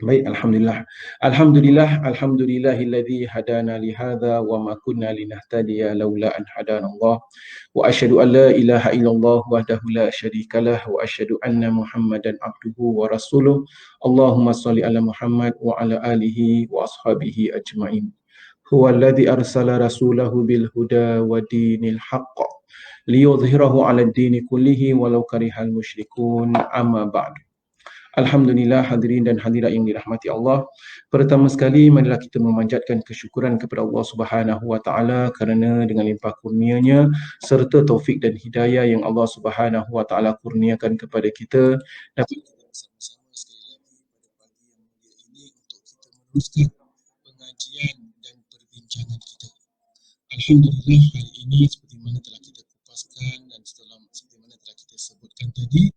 Baik, alhamdulillah. Alhamdulillahilladzi hadana li hadza wa ma kunna linahtadiya laula an hadana Allah. Wa asyhadu an la ilaha illallah wahdahu la syarikalah wa asyhadu anna Muhammadan abduhu wa rasuluh. Allahumma shalli ala Muhammad wa ala alihi wa ashabihi ajmain. Huwa alladzi arsala rasulahu bil huda wa dinil haqq liyudhhirahu 'ala ad-dini kullihi walau karihal musyrikun. Amma ba'du. Alhamdulillah, hadirin dan hadirat yang dirahmati Allah. Pertama sekali, marilah kita memanjatkan kesyukuran kepada Allah Subhanahu wa taala kerana dengan limpah kurnia-Nya serta taufik dan hidayah yang Allah Subhanahu wa taala kurniakan kepada kita, dapat kita bersama-sama sekali lagi pada pagi yang mulia ini untuk kita meneruskan pengajian dan perbincangan kita. Alhamdulillah, hari ini seperti mana telah kita kupaskan dan seperti mana telah kita sebutkan tadi,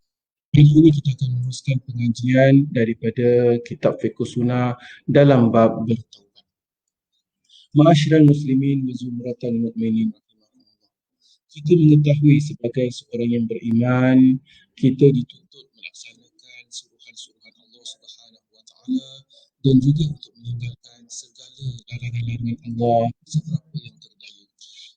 hari ini kita akan meneruskan pengajian daripada kitab Fiqh Sunnah dalam bab bertaubat. Ma'asyiral muslimin wa zumratal mu'minin, kita mengetahui sebagai seorang yang beriman, kita dituntut melaksanakan suruhan-suruhan Allah Subhanahu wa taala dan juga untuk meninggalkan segala larangan-larangan Allah seberapa yang terdaya.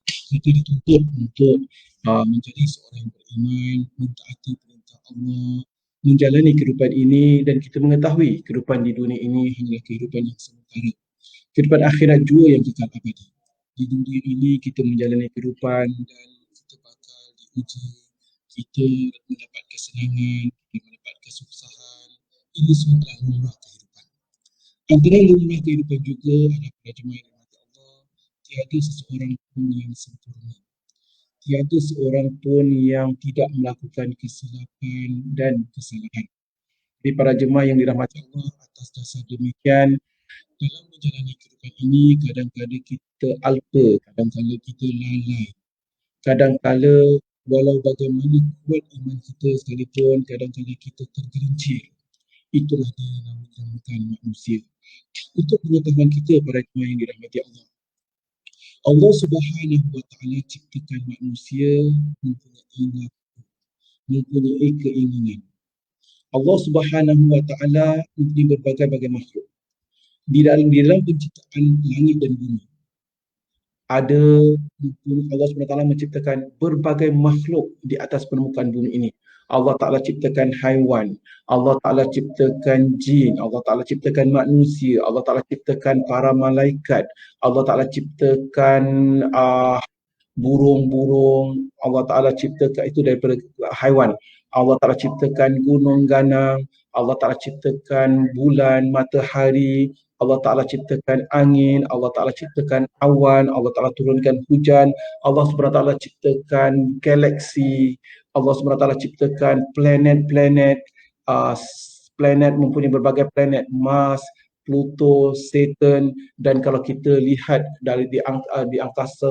Kita dituntut untuk menjadi seorang yang beriman, mentaati perintah Allah, menjalani kehidupan ini, dan kita mengetahui kehidupan di dunia ini hanyalah kehidupan yang sementara. Kehidupan akhirat juga yang kekal abadi. Di dunia ini kita menjalani kehidupan dan kita bakal diuji, kita mendapat kesenangan, kita mendapat kesusahan. Ini semua lumrah kehidupan. Antara lumrah kehidupan juga adalah para jemaah yang dirahmati Allah, tiada seseorang pun yang sempurna. Tiada seorang pun yang tidak melakukan kesilapan dan kesalahan. Jadi para jemaah yang dirahmati Allah, atas dasar demikian, dalam menjalani kehidupan ini, kadang-kadang kita alpa, kadang-kadang kita lalai. Kadang-kadang walau bagaimana kuat iman kita sekalipun, kadang-kadang kita tergelincir. Itulah dia yang dinamakan manusia. Untuk pengetahuan kita para jemaah yang dirahmati Allah, Allah Subhanahu wa taala ciptakan manusia mempunyai nafsu, mempunyai keinginan. Allah Subhanahu wa taala mempunyai berbagai-bagai makhluk. Di dalam penciptaan langit dan bumi, ada Allah Subhanahu wa taala menciptakan berbagai makhluk di atas permukaan bumi ini. Allah Ta'ala ciptakan haiwan, Allah Ta'ala ciptakan jin, Allah Ta'ala ciptakan manusia, Allah Ta'ala ciptakan para malaikat, Allah Ta'ala ciptakan burung-burung, Allah Ta'ala ciptakan itu daripada haiwan, Allah Ta'ala ciptakan gunung ganang, Allah Ta'ala ciptakan bulan, matahari, Allah Ta'ala ciptakan angin, Allah Ta'ala ciptakan awan, Allah Ta'ala turunkan hujan, Allah Subhanahu Wa Ta'ala ciptakan galaksi, Allah Subhanahu Wa Ta'ala ciptakan planet-planet, planet mempunyai berbagai planet, Mars, Pluto, Saturn, dan kalau kita lihat dari di angkasa,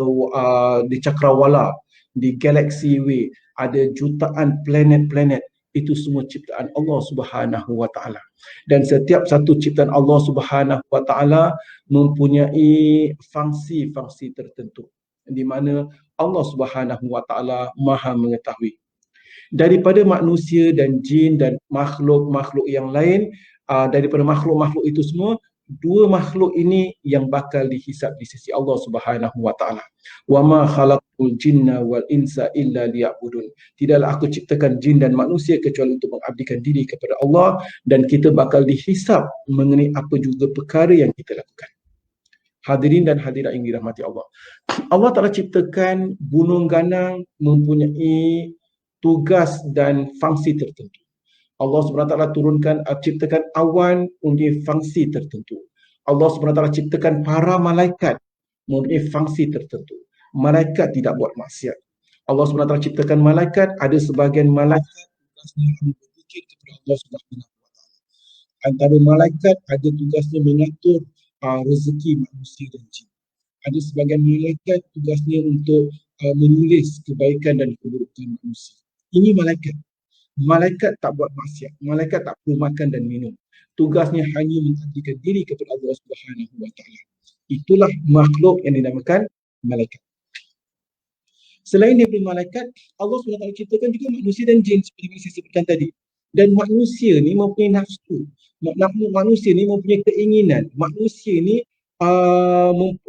di cakrawala, di galaksi W, ada jutaan planet-planet. Itu semua ciptaan Allah Subhanahu wa taala. Dan setiap satu ciptaan Allah Subhanahu wa taala mempunyai fungsi-fungsi tertentu di mana Allah Subhanahu wa taala Maha mengetahui. Daripada manusia dan jin dan makhluk-makhluk yang lain, daripada makhluk-makhluk itu semua, dua makhluk ini yang bakal dihisap di sisi Allah Subhanahu wa taala. Wa ma khalaqul jinna wal insa illa liya'budun. Tidaklah aku ciptakan jin dan manusia kecuali untuk mengabdikan diri kepada Allah, dan kita bakal dihisap mengenai apa juga perkara yang kita lakukan. Hadirin dan hadirat yang dirahmati Allah, Allah Ta'ala ciptakan gunung ganang mempunyai tugas dan fungsi tertentu. Allah SWT turunkan, ciptakan awan mempunyai fungsi tertentu. Allah SWT ciptakan para malaikat mempunyai fungsi tertentu. Malaikat tidak buat maksiat. Allah SWT ciptakan malaikat, ada sebahagian malaikat tugasnya berzikir kepada Allah SWT. Antara malaikat ada tugasnya mengatur rezeki manusia dan jin. Ada sebahagian malaikat tugasnya untuk menulis kebaikan dan keburukan manusia. Ini malaikat. Malaikat tak buat maksiat. Malaikat tak perlu makan dan minum. Tugasnya hanya mengabdikan diri kepada Allah Subhanahu wa taala. Itulah makhluk yang dinamakan malaikat. Selain daripada malaikat, Allah SWT ciptakan juga manusia dan jin seperti yang saya sebutkan tadi. Dan manusia ni mempunyai nafsu. Manusia ni mempunyai keinginan. Manusia ni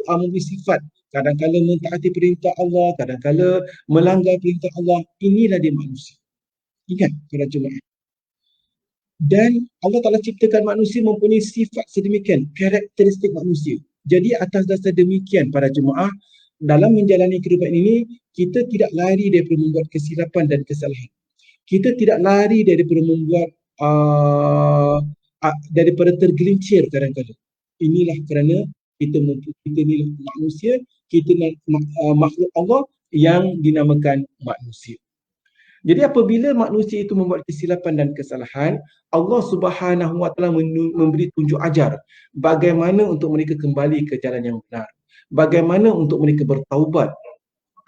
mempunyai sifat. Kadang-kadang mentaati perintah Allah, kadang-kadang melanggar perintah Allah. Inilah dia manusia. Ingat para jemaah. Dan Allah Ta'ala ciptakan manusia mempunyai sifat sedemikian, karakteristik manusia. Jadi atas dasar demikian para jemaah, dalam menjalani kehidupan ini, kita tidak lari daripada membuat kesilapan dan kesalahan. Kita tidak lari daripada membuat daripada tergelincir kadang-kadang. Inilah kerana kita ni manusia, kita makhluk Allah yang dinamakan manusia. Jadi apabila manusia itu membuat kesilapan dan kesalahan, Allah Subhanahu Wa Taala memberi tunjuk ajar bagaimana untuk mereka kembali ke jalan yang benar. Bagaimana untuk mereka bertaubat.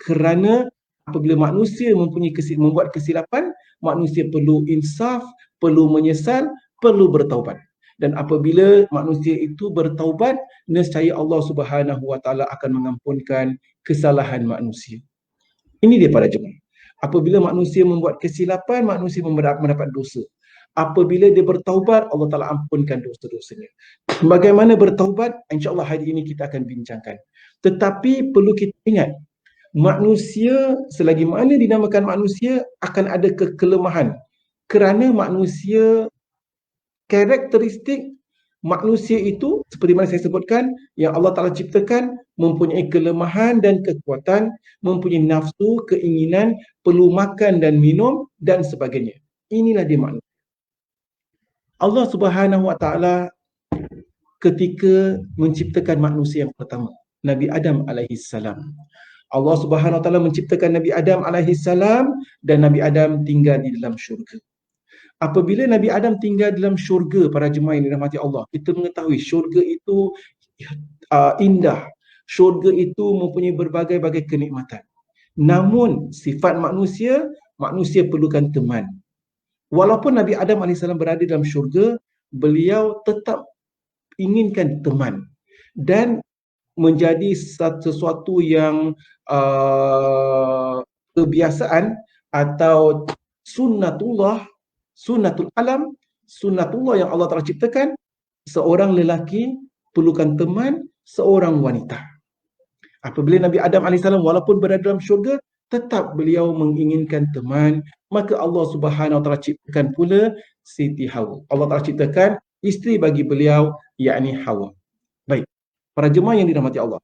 Kerana apabila manusia membuat kesilapan, manusia perlu insaf, perlu menyesal, perlu bertaubat. Dan apabila manusia itu bertaubat, nescaya Allah Subhanahu Wa Taala akan mengampunkan kesalahan manusia. Ini dia para jemaah. Apabila manusia membuat kesilapan, manusia mendapat dosa. Apabila dia bertaubat, Allah Ta'ala ampunkan dosa-dosanya. Bagaimana bertaubat? InsyaAllah hari ini kita akan bincangkan. Tetapi perlu kita ingat, manusia, selagi mana dinamakan manusia, akan ada kelemahan. Kerana manusia, karakteristik manusia itu, seperti mana saya sebutkan, yang Allah Ta'ala ciptakan, mempunyai kelemahan dan kekuatan, mempunyai nafsu, keinginan, perlu makan dan minum, dan sebagainya. Inilah dia manusia. Allah Subhanahu Wa Ta'ala ketika menciptakan manusia yang pertama, Nabi Adam alaihissalam. Allah Subhanahu Wa Ta'ala menciptakan Nabi Adam alaihissalam dan Nabi Adam tinggal di dalam syurga. Apabila Nabi Adam tinggal dalam syurga, para jemaah yang dirahmati Allah, kita mengetahui syurga itu indah. Syurga itu mempunyai berbagai-bagai kenikmatan. Namun sifat manusia, manusia perlukan teman. Walaupun Nabi Adam AS berada dalam syurga, beliau tetap inginkan teman. Dan menjadi sesuatu yang kebiasaan atau sunnatul alam, sunnatullah yang Allah Ta'ala ciptakan, seorang lelaki perlukan teman, seorang wanita. Apabila Nabi Adam AS walaupun berada dalam syurga, tetap beliau menginginkan teman, maka Allah Subhanahu Wa Ta'ala ciptakan pula Siti Hawa. Allah Ta'ala ciptakan isteri bagi beliau, yakni Hawa. Baik, para jemaah yang dirahmati Allah,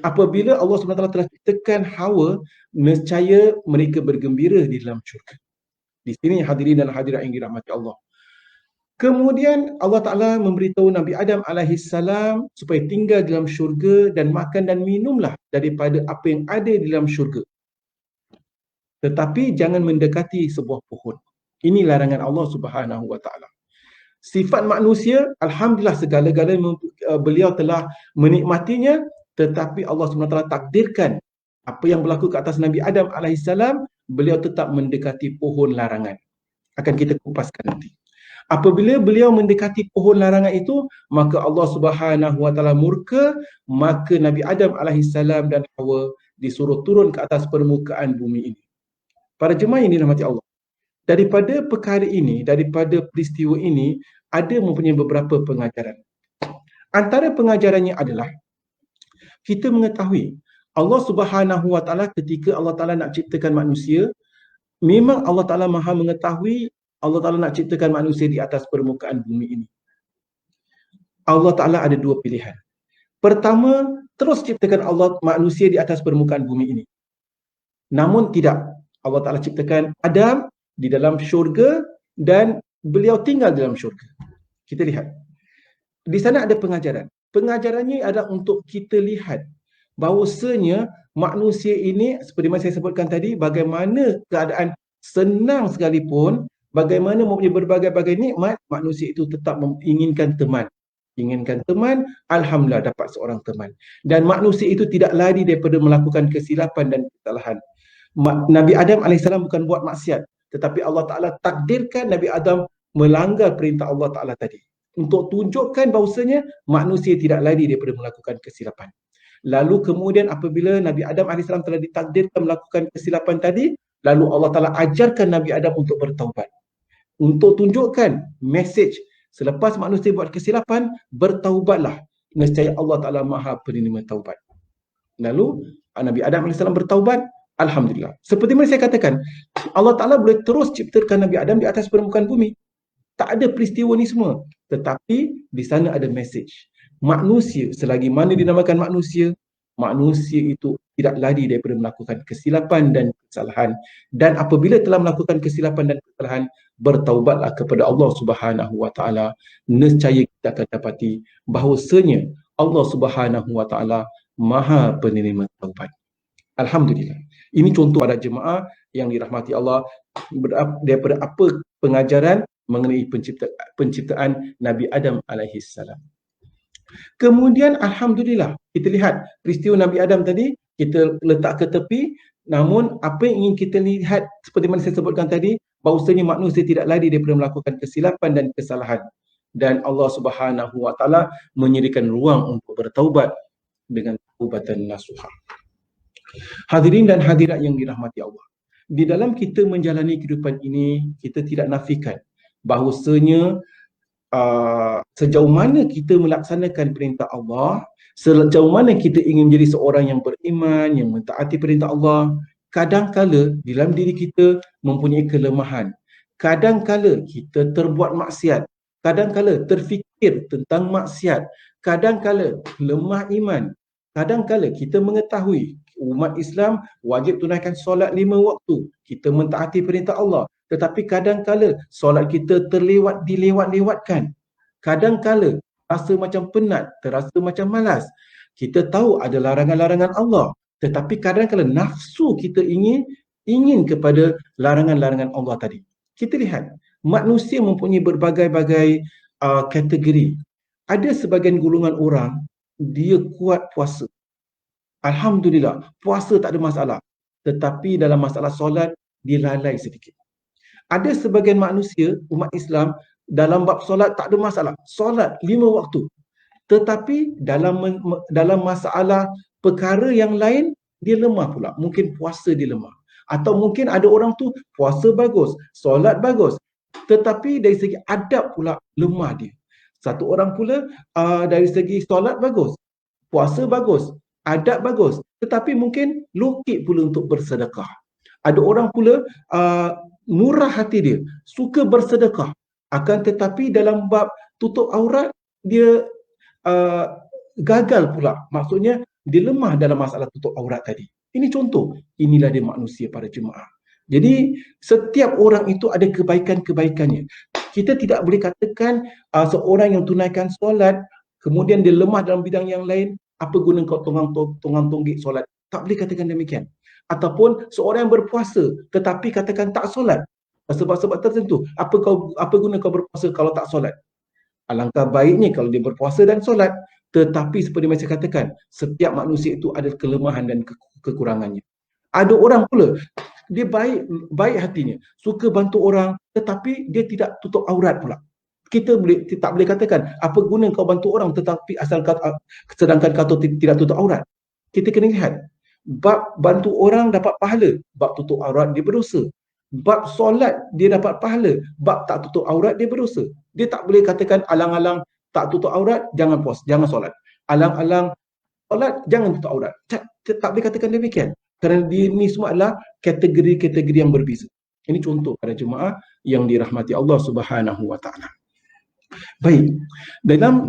apabila Allah Subhanahu Wa Ta'ala telah ciptakan Hawa, nescaya mereka bergembira di dalam syurga. Di sini hadirin dan hadirat yang dirahmati Allah. Kemudian Allah Ta'ala memberitahu Nabi Adam alaihissalam supaya tinggal dalam syurga dan makan dan minumlah daripada apa yang ada di dalam syurga. Tetapi jangan mendekati sebuah pohon. Ini larangan Allah Subhanahu Wa Ta'ala. Sifat manusia, alhamdulillah segala-galanya beliau telah menikmatinya, tetapi Allah Subhanahu Wa Ta'ala takdirkan apa yang berlaku ke atas Nabi Adam alaihissalam, beliau tetap mendekati pohon larangan. Akan kita kupaskan nanti. Apabila beliau mendekati pohon larangan itu, maka Allah Subhanahu Wa Ta'ala murka, maka Nabi Adam alaihissalam dan Hawa disuruh turun ke atas permukaan bumi ini. Para jemaah yang dirahmati Allah, daripada perkara ini, daripada peristiwa ini, ada mempunyai beberapa pengajaran. Antara pengajarannya adalah kita mengetahui Allah Subhanahu Wa Ta'ala ketika Allah Ta'ala nak ciptakan manusia, memang Allah Ta'ala Maha mengetahui Allah Ta'ala nak ciptakan manusia di atas permukaan bumi ini. Allah Ta'ala ada dua pilihan. Pertama, terus ciptakan Allah manusia di atas permukaan bumi ini. Namun tidak. Allah Ta'ala ciptakan Adam di dalam syurga dan beliau tinggal dalam syurga. Kita lihat. Di sana ada pengajaran. Pengajarannya adalah untuk kita lihat bahawasanya manusia ini, seperti yang saya sebutkan tadi, bagaimana keadaan senang sekalipun, bagaimana mempunyai berbagai-bagai nikmat, manusia itu tetap menginginkan teman. Inginkan teman, alhamdulillah dapat seorang teman. Dan manusia itu tidak lari daripada melakukan kesilapan dan kesalahan. Nabi Adam AS bukan buat maksiat, tetapi Allah Ta'ala takdirkan Nabi Adam melanggar perintah Allah Ta'ala tadi, untuk tunjukkan bahawasanya manusia tidak lari daripada melakukan kesilapan. Lalu kemudian apabila Nabi Adam AS telah ditakdirkan melakukan kesilapan tadi, lalu Allah Ta'ala ajarkan Nabi Adam untuk bertaubat. untuk tunjukkan message selepas manusia buat kesilapan, bertaubatlah, nescaya Allah Ta'ala Maha penerima taubat. Lalu Nabi Adam AS bertaubat, alhamdulillah. Seperti mana saya katakan, Allah Ta'ala boleh terus ciptakan Nabi Adam di atas permukaan bumi. Tak ada peristiwa ni semua. Tetapi di sana ada message. Manusia, selagi mana dinamakan manusia, manusia itu tidak lari daripada melakukan kesilapan dan kesalahan. Dan apabila telah melakukan kesilapan dan kesalahan, bertaubatlah kepada Allah Subhanahu Wa Taala. Nescaya kita akan dapati bahawasanya Allah Subhanahu Wa Taala Maha penerima taubat. Alhamdulillah. Ini contoh pada jemaah yang dirahmati Allah daripada apa pengajaran mengenai penciptaan Nabi Adam alaihissalam. Kemudian alhamdulillah, kita lihat peristiwa Nabi Adam tadi kita letak ke tepi, namun apa yang ingin kita lihat seperti mana saya sebutkan tadi, bahawasanya manusia tidak lari daripada melakukan kesilapan dan kesalahan, dan Allah Subhanahu Wa Taala menyediakan ruang untuk bertaubat dengan taubatan nasuha. Hadirin dan hadirat yang dirahmati Allah, di dalam kita menjalani kehidupan ini, kita tidak nafikan bahawasanya sejauh mana kita melaksanakan perintah Allah, sejauh mana kita ingin menjadi seorang yang beriman, yang mentaati perintah Allah, kadang-kala di dalam diri kita mempunyai kelemahan. Kadang-kala kita terbuat maksiat, kadang-kala terfikir tentang maksiat, kadang-kala lemah iman, kadang-kala kita mengetahui umat Islam wajib tunaikan solat 5 waktu, kita mentaati perintah Allah, tetapi kadang-kala solat kita dilewat-lewatkan. Kadang-kala rasa macam penat, terasa macam malas. Kita tahu ada larangan-larangan Allah, tetapi kadang-kala nafsu kita ingin kepada larangan-larangan Allah tadi. Kita lihat, manusia mempunyai berbagai-bagai kategori. Ada sebagian golongan orang, dia kuat puasa. Alhamdulillah, puasa tak ada masalah. Tetapi dalam masalah solat, dia lalai sedikit. Ada sebagian manusia, umat Islam, dalam bab solat tak ada masalah. Solat 5 waktu. Tetapi dalam masalah perkara yang lain, dia lemah pula. Mungkin puasa dia lemah. Atau mungkin ada orang tu puasa bagus, solat bagus, tetapi dari segi adab pula lemah dia. Satu orang pula dari segi solat bagus, puasa bagus, adab bagus, tetapi mungkin lokek pula untuk bersedekah. Ada orang pula murah hati dia, suka bersedekah, akan tetapi dalam bab tutup aurat dia gagal pula. Maksudnya dia lemah dalam masalah tutup aurat tadi. Ini contoh. Inilah dia manusia para jemaah. Jadi setiap orang itu ada kebaikan-kebaikannya. Kita tidak boleh katakan seorang yang tunaikan solat kemudian dia lemah dalam bidang yang lain, apa guna kau tonggang-tonggik solat? Tak boleh katakan demikian. Ataupun seorang yang berpuasa tetapi katakan tak solat sebab-sebab tertentu, apa guna kau berpuasa kalau tak solat? Alangkah baiknya kalau dia berpuasa dan solat. Tetapi seperti yang saya katakan, setiap manusia itu ada kelemahan dan kekurangannya. Ada orang pula, dia baik hatinya, suka bantu orang, tetapi dia tidak tutup aurat pula. Kita tak boleh katakan, apa guna kau bantu orang tetapi sedangkan kau tidak tutup aurat. Kita kena lihat, bab bantu orang dapat pahala, bab tutup aurat dia berdosa. Bab solat dia dapat pahala, bab tak tutup aurat dia berdosa. Dia tak boleh katakan alang-alang tak tutup aurat, jangan puas, jangan solat. Alang-alang solat, jangan tutup aurat. Tak boleh katakan demikian. Kerana ini semua adalah kategori-kategori yang berbeza. Ini contoh pada jemaah yang dirahmati Allah Subhanahu Wa Taala. Baik.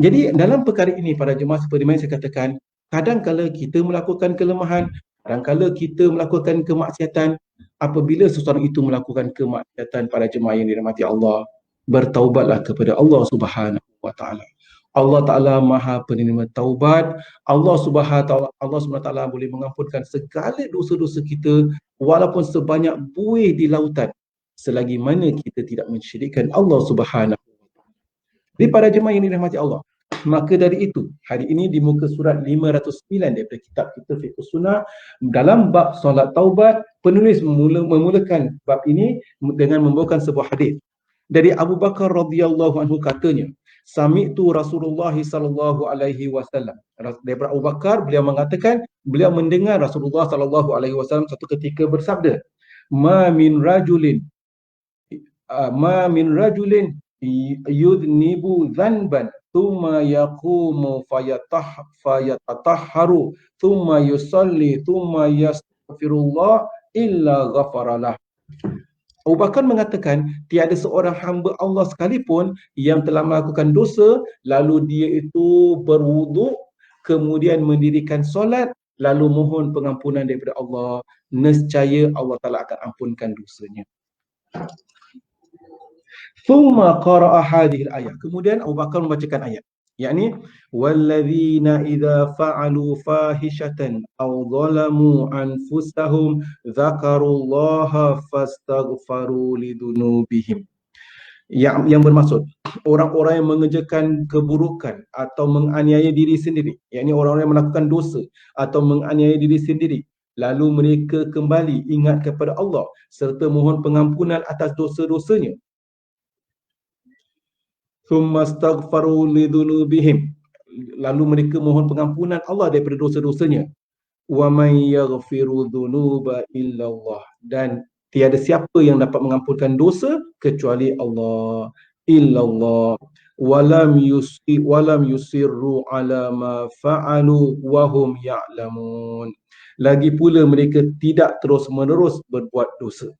Jadi dalam perkara ini para jemaah, seperti yang saya katakan, kadang-kala kita melakukan kelemahan, kadang-kala kita melakukan kemaksiatan. Apabila seseorang itu melakukan kemaksiatan para jemaah yang dirahmati Allah, bertaubatlah kepada Allah Subhanahu Wa Taala. Allah Ta'ala Maha penerima taubat. Allah Subhanahu Wa Taala boleh mengampunkan segala dosa-dosa kita walaupun sebanyak buih di lautan, selagi mana kita tidak mensyirikkan Allah Subhanahu Wa Taala. Jadi para jemaah yang dirahmati Allah, maka dari itu hari ini di muka surat 509 daripada kitab kita Fiqh Sunnah, dalam bab solat taubat, penulis memulakan bab ini dengan membawakan sebuah hadis dari Abu Bakar radhiyallahu anhu. Katanya, sami'tu Rasulullah sallallahu alaihi wasallam. Daripada Abu Bakar, beliau mengatakan beliau mendengar Rasulullah sallallahu alaihi wasallam satu ketika bersabda, ma min rajulin ma min rajulin yudnibu dhanban thumma yaqumu fayatatahharu thumma yusalli thumma yastaghfirullah illa ghafaralah. Abu Bakar mengatakan tiada seorang hamba Allah sekalipun yang telah melakukan dosa lalu dia itu berwuduk kemudian mendirikan solat lalu mohon pengampunan daripada Allah, nescaya Allah Taala akan ampunkan dosanya. Thumma qara'a hadhil ayat. Kemudian Abu Bakar membacakan ayat, yakni walladzina idza fa'alu fahishatan aw zalamu anfusahum dzakarullaha fastaghfaru lidunubihim. Yang bermaksud orang-orang yang mengerjakan keburukan atau menganiaya diri sendiri, yakni orang-orang yang melakukan dosa atau menganiaya diri sendiri, lalu mereka kembali ingat kepada Allah serta mohon pengampunan atas dosa-dosanya. Tsummastaghfaru lidunubihim, lalu mereka mohon pengampunan Allah daripada dosa-dosanya. Wa may yaghfiru dzunuba illallah, dan tiada siapa yang dapat mengampunkan dosa kecuali Allah. Illallah. Walam yusirru ala ma fa'alu wa hum ya'lamun. Lagi pula mereka tidak terus-menerus berbuat dosa.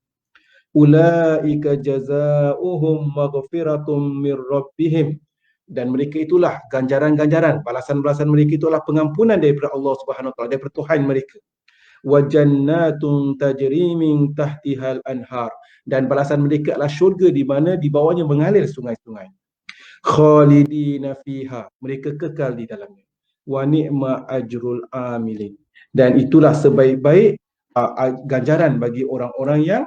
Ulaika jazaohum maghfiratum mir rabbihim, dan mereka itulah ganjaran-ganjaran, balasan-balasan mereka itulah pengampunan daripada Allah Subhanahu wa taala, daripada Tuhan mereka. Wa jannatun tajri min tahtihal anhar, dan balasan mereka adalah syurga di mana di bawahnya mengalir sungai-sungai. Khalidina fiha, mereka kekal di dalamnya. Wa ni'ma ajrul amilin, dan itulah sebaik-baik ganjaran bagi orang-orang yang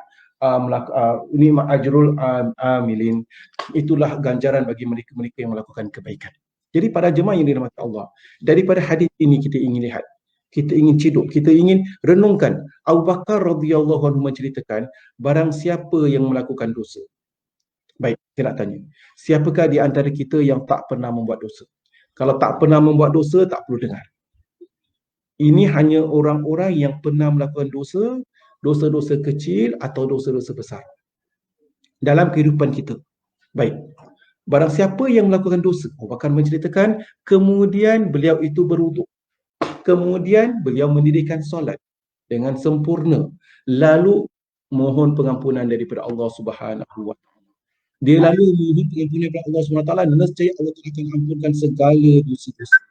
ni'ma ajrul amilin, itulah ganjaran bagi mereka-mereka yang melakukan kebaikan. Jadi para jemaah yang dirahmati Allah, daripada hadis ini kita ingin lihat, kita ingin ciduk, kita ingin renungkan. Abu Bakar radhiyallahu anhu menceritakan barang siapa yang melakukan dosa. Baik, saya nak tanya, siapakah di antara kita yang tak pernah membuat dosa? Kalau tak pernah membuat dosa, tak perlu dengar. Ini hanya orang-orang yang pernah melakukan dosa, dosa-dosa kecil atau dosa-dosa besar dalam kehidupan kita. Baik, barang siapa yang melakukan dosa, Abu Bakar menceritakan, kemudian beliau itu berwuduk, kemudian beliau mendirikan solat dengan sempurna, lalu mohon pengampunan daripada Allah Subhanahu wa taala. Dia lalu mohon pengampunan daripada Allah Subhanahu wa taala, nescaya Allah akan ampunkan segala dosa-dosa.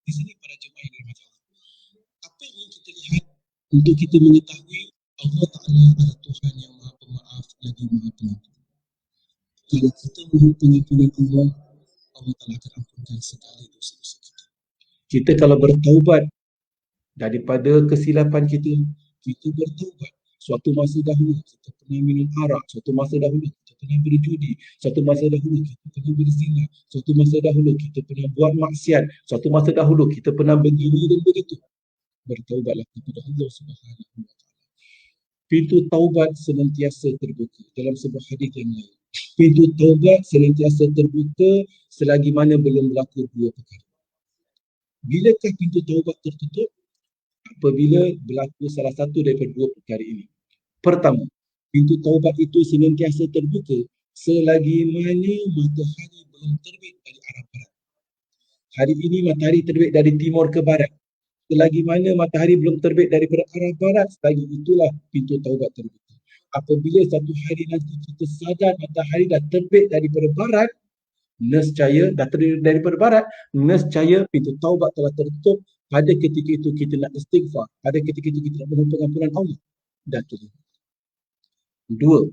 Di sini para jemaah yang dirahmati Allah, apa yang ingin kita lihat untuk kita mengetahui Allah Taala adalah Tuhan yang Maha Pemaaf lagi Maha Pengampun. Kalau kita mohon pengampunan Allah, Allah Taala akan ampunkan segala dosa-dosa kita. Kita kalau bertaubat daripada kesilapan kita, kita bertaubat. Suatu masa dahulu kita pernah minum arak, suatu masa dahulu kita pernah berjudi, suatu masa dahulu kita pernah berzina, suatu masa dahulu kita pernah buat maksiat, suatu masa dahulu kita pernah begini dan begitu. Bertaubatlah kepada Allah Subhanahu wa taala. Pintu taubat senantiasa terbuka. Dalam sebuah hadis yang lain, pintu taubat senantiasa terbuka selagi mana belum berlaku dua perkara. Bilakah pintu taubat tertutup? Apabila berlaku salah satu daripada dua perkara ini. Pertama, pintu taubat itu senantiasa terbuka selagi mana matahari belum terbit dari arah barat. Hari ini matahari terbit dari timur ke barat. Selagi mana matahari belum terbit daripada arah barat, selagi itulah pintu taubat terbuka. Apabila satu hari nanti kita sadar matahari dah terbit daripada barat, nescaya dah terbit daripada barat, nescaya pintu taubat telah tertutup. Pada ketika itu kita nak istighfar, pada ketika itu kita nak mohon pengampunan Allah, dah tutup. Dua,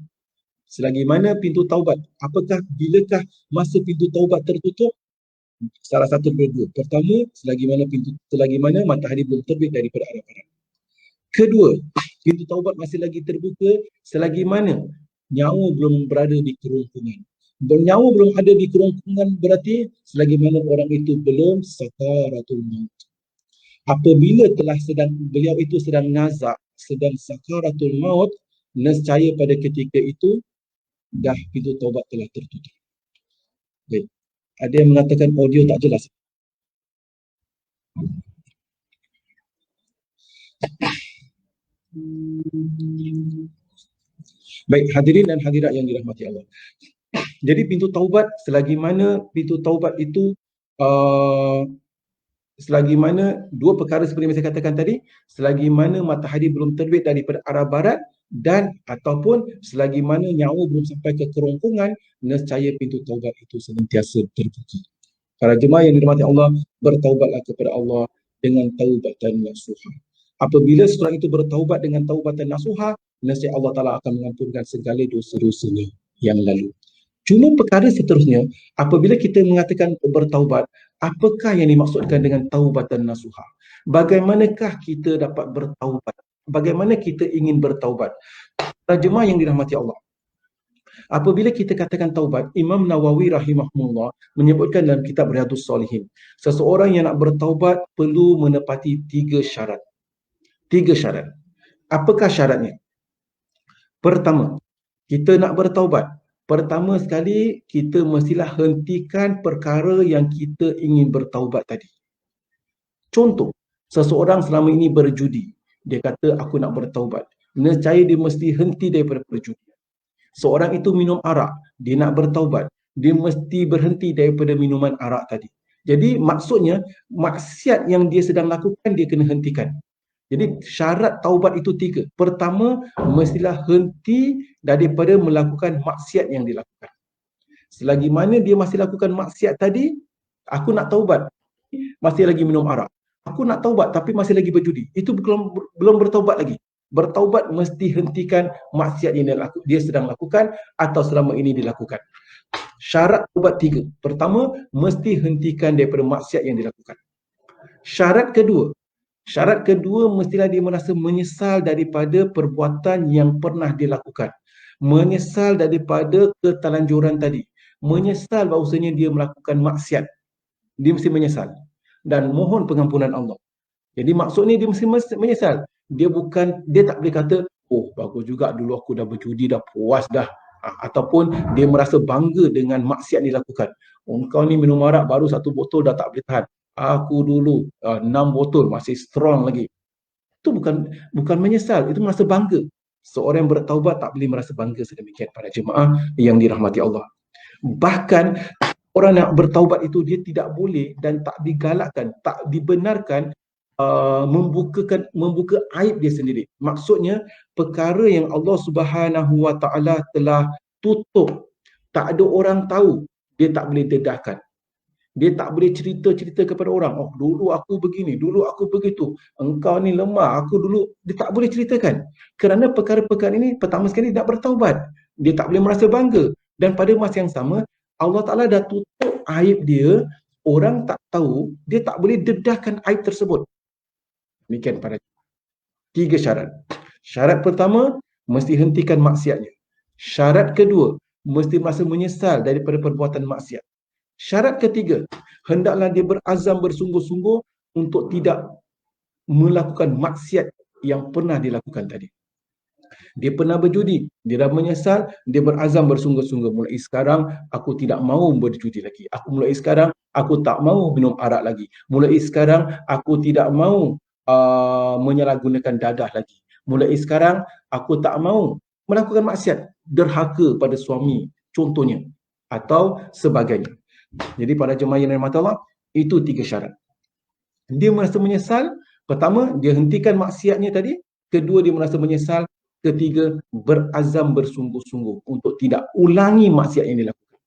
selagi mana pintu taubat, apakah bilakah masa pintu taubat tertutup? Salah satu daripada dua. Pertama, selagi mana matahari belum terbit daripada arah barat. Kedua, pintu taubat masih lagi terbuka selagi mana nyawa belum berada di kerongkongan. Nyawa belum ada di kerongkongan berarti selagi mana orang itu belum sakaratul maut. Apabila beliau itu sedang nazak, sedang sakaratul maut, nescaya pada ketika itu dah pintu taubat telah tertutup. Baik. Ada yang mengatakan audio tak jelas. Baik, hadirin dan hadirat yang dirahmati Allah. Jadi pintu taubat, selagi mana pintu taubat itu uh, selagi mana dua perkara seperti yang saya katakan tadi, selagi mana matahari belum terbit daripada arah barat dan ataupun selagi mana nyawa belum sampai ke kerongkongan, nescaya pintu taubat itu senantiasa terbuka. Para jemaah yang dirahmati Allah, bertaubatlah kepada Allah dengan taubatan nasuha. Apabila seorang itu bertaubat dengan taubatan nasuha, nescaya Allah Ta'ala akan mengampunkan segala dosa-dosanya yang lalu. Cuma perkara seterusnya, apabila kita mengatakan bertaubat, apakah yang dimaksudkan dengan taubatan nasuha? Bagaimanakah kita dapat bertaubat? Bagaimana kita ingin bertaubat? Para jemaah yang dirahmati Allah, apabila kita katakan taubat, Imam Nawawi rahimahullah menyebutkan dalam kitab Riyadhus Salihin, seseorang yang nak bertaubat perlu menepati 3 syarat. 3 syarat. Apakah syaratnya? Pertama, kita nak bertaubat. Pertama sekali, kita mestilah hentikan perkara yang kita ingin bertaubat tadi. Contoh, seseorang selama ini berjudi. Dia kata, aku nak bertaubat. Nescaya dia mesti henti daripada perjudian. Seorang itu minum arak, dia nak bertaubat. Dia mesti berhenti daripada minuman arak tadi. Jadi maksudnya, maksiat yang dia sedang lakukan, dia kena hentikan. Jadi syarat taubat itu 3. Pertama, mestilah henti daripada melakukan maksiat yang dilakukan. Selagi mana dia masih lakukan maksiat tadi, aku nak taubat, masih lagi minum arak. Aku nak taubat tapi masih lagi berjudi. Itu belum bertaubat lagi. Bertaubat mesti hentikan maksiat yang dia sedang lakukan atau selama ini dilakukan. Syarat taubat 3. Pertama, mesti hentikan daripada maksiat yang dilakukan. Syarat kedua, mestilah dia merasa menyesal daripada perbuatan yang pernah dilakukan. Menyesal daripada ketelanjuran tadi. Menyesal bahawasanya dia melakukan maksiat. Dia mesti menyesal. Dan mohon pengampunan Allah. Jadi maksudnya dia mesti menyesal. Dia tak boleh kata, oh bagus juga dulu aku dah berjudi, dah puas dah. Ataupun dia merasa bangga dengan maksiat yang dilakukan. Engkau ni minum arak baru 1 botol dah tak boleh tahan. Aku dulu 6 botol masih strong lagi. Itu bukan menyesal, itu merasa bangga. Seorang yang bertaubat tak boleh merasa bangga sedemikian, para jemaah yang dirahmati Allah. Bahkan orang yang bertaubat itu dia tidak boleh dan tak digalakkan, tak dibenarkan membuka aib dia sendiri. Maksudnya perkara yang Allah Subhanahu Wa Taala telah tutup, tak ada orang tahu, dia tak boleh dedahkan. Dia tak boleh cerita kepada orang, oh dulu aku begini, dulu aku begitu, engkau ni lemah, aku dulu. Dia tak boleh ceritakan. Kerana perkara-perkara ini, pertama sekali tak bertaubat. Dia tak boleh merasa bangga. Dan pada masa yang sama, Allah Ta'ala dah tutup aib dia, orang tak tahu, dia tak boleh dedahkan aib tersebut. Demikian pada 3 syarat. Syarat pertama, mesti hentikan maksiatnya. Syarat kedua, mesti merasa menyesal daripada perbuatan maksiat. Syarat ketiga, hendaklah dia berazam bersungguh-sungguh untuk tidak melakukan maksiat yang pernah dilakukan tadi. Dia pernah berjudi, dia dah menyesal, dia berazam bersungguh-sungguh. Mulai sekarang, aku tidak mahu berjudi lagi. Mulai sekarang, aku tak mahu minum arak lagi. Mulai sekarang, aku tidak mahu menyalahgunakan dadah lagi. Mulai sekarang, aku tak mahu melakukan maksiat, derhaka pada suami, contohnya, atau sebagainya. Jadi para jemaah yang dirahmati Allah, itu 3 syarat. Dia merasa menyesal. Pertama, dia hentikan maksiatnya tadi. Kedua, dia merasa menyesal. Ketiga, berazam bersungguh-sungguh untuk tidak ulangi maksiat yang dilakukan.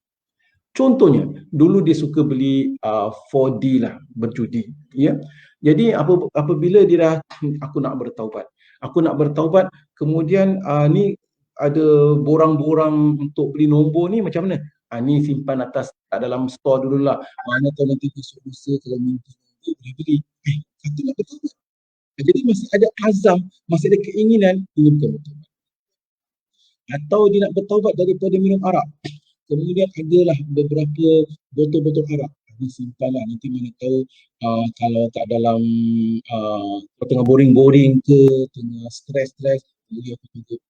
Contohnya, dulu dia suka beli 4D lah, berjudi. Ya? Jadi apabila dia dah, aku nak bertaubat. Aku nak bertaubat, kemudian ni ada borang-borang untuk beli nombor ni macam mana? Ni simpan atas dalam store dululah. Mana tahu nanti besok lusa kalau minta boleh beli. Kata nak bertaubat. Jadi masih ada azam, masih ada keinginan ingin bertaubat. Atau dia nak bertaubat daripada minum arak. Kemudian adalah beberapa botol-botol arak. Ini simpanlah, nanti mana tahu kalau kat dalam tengah boring-boring ke, tengah stres-stres, boleh aku tutup.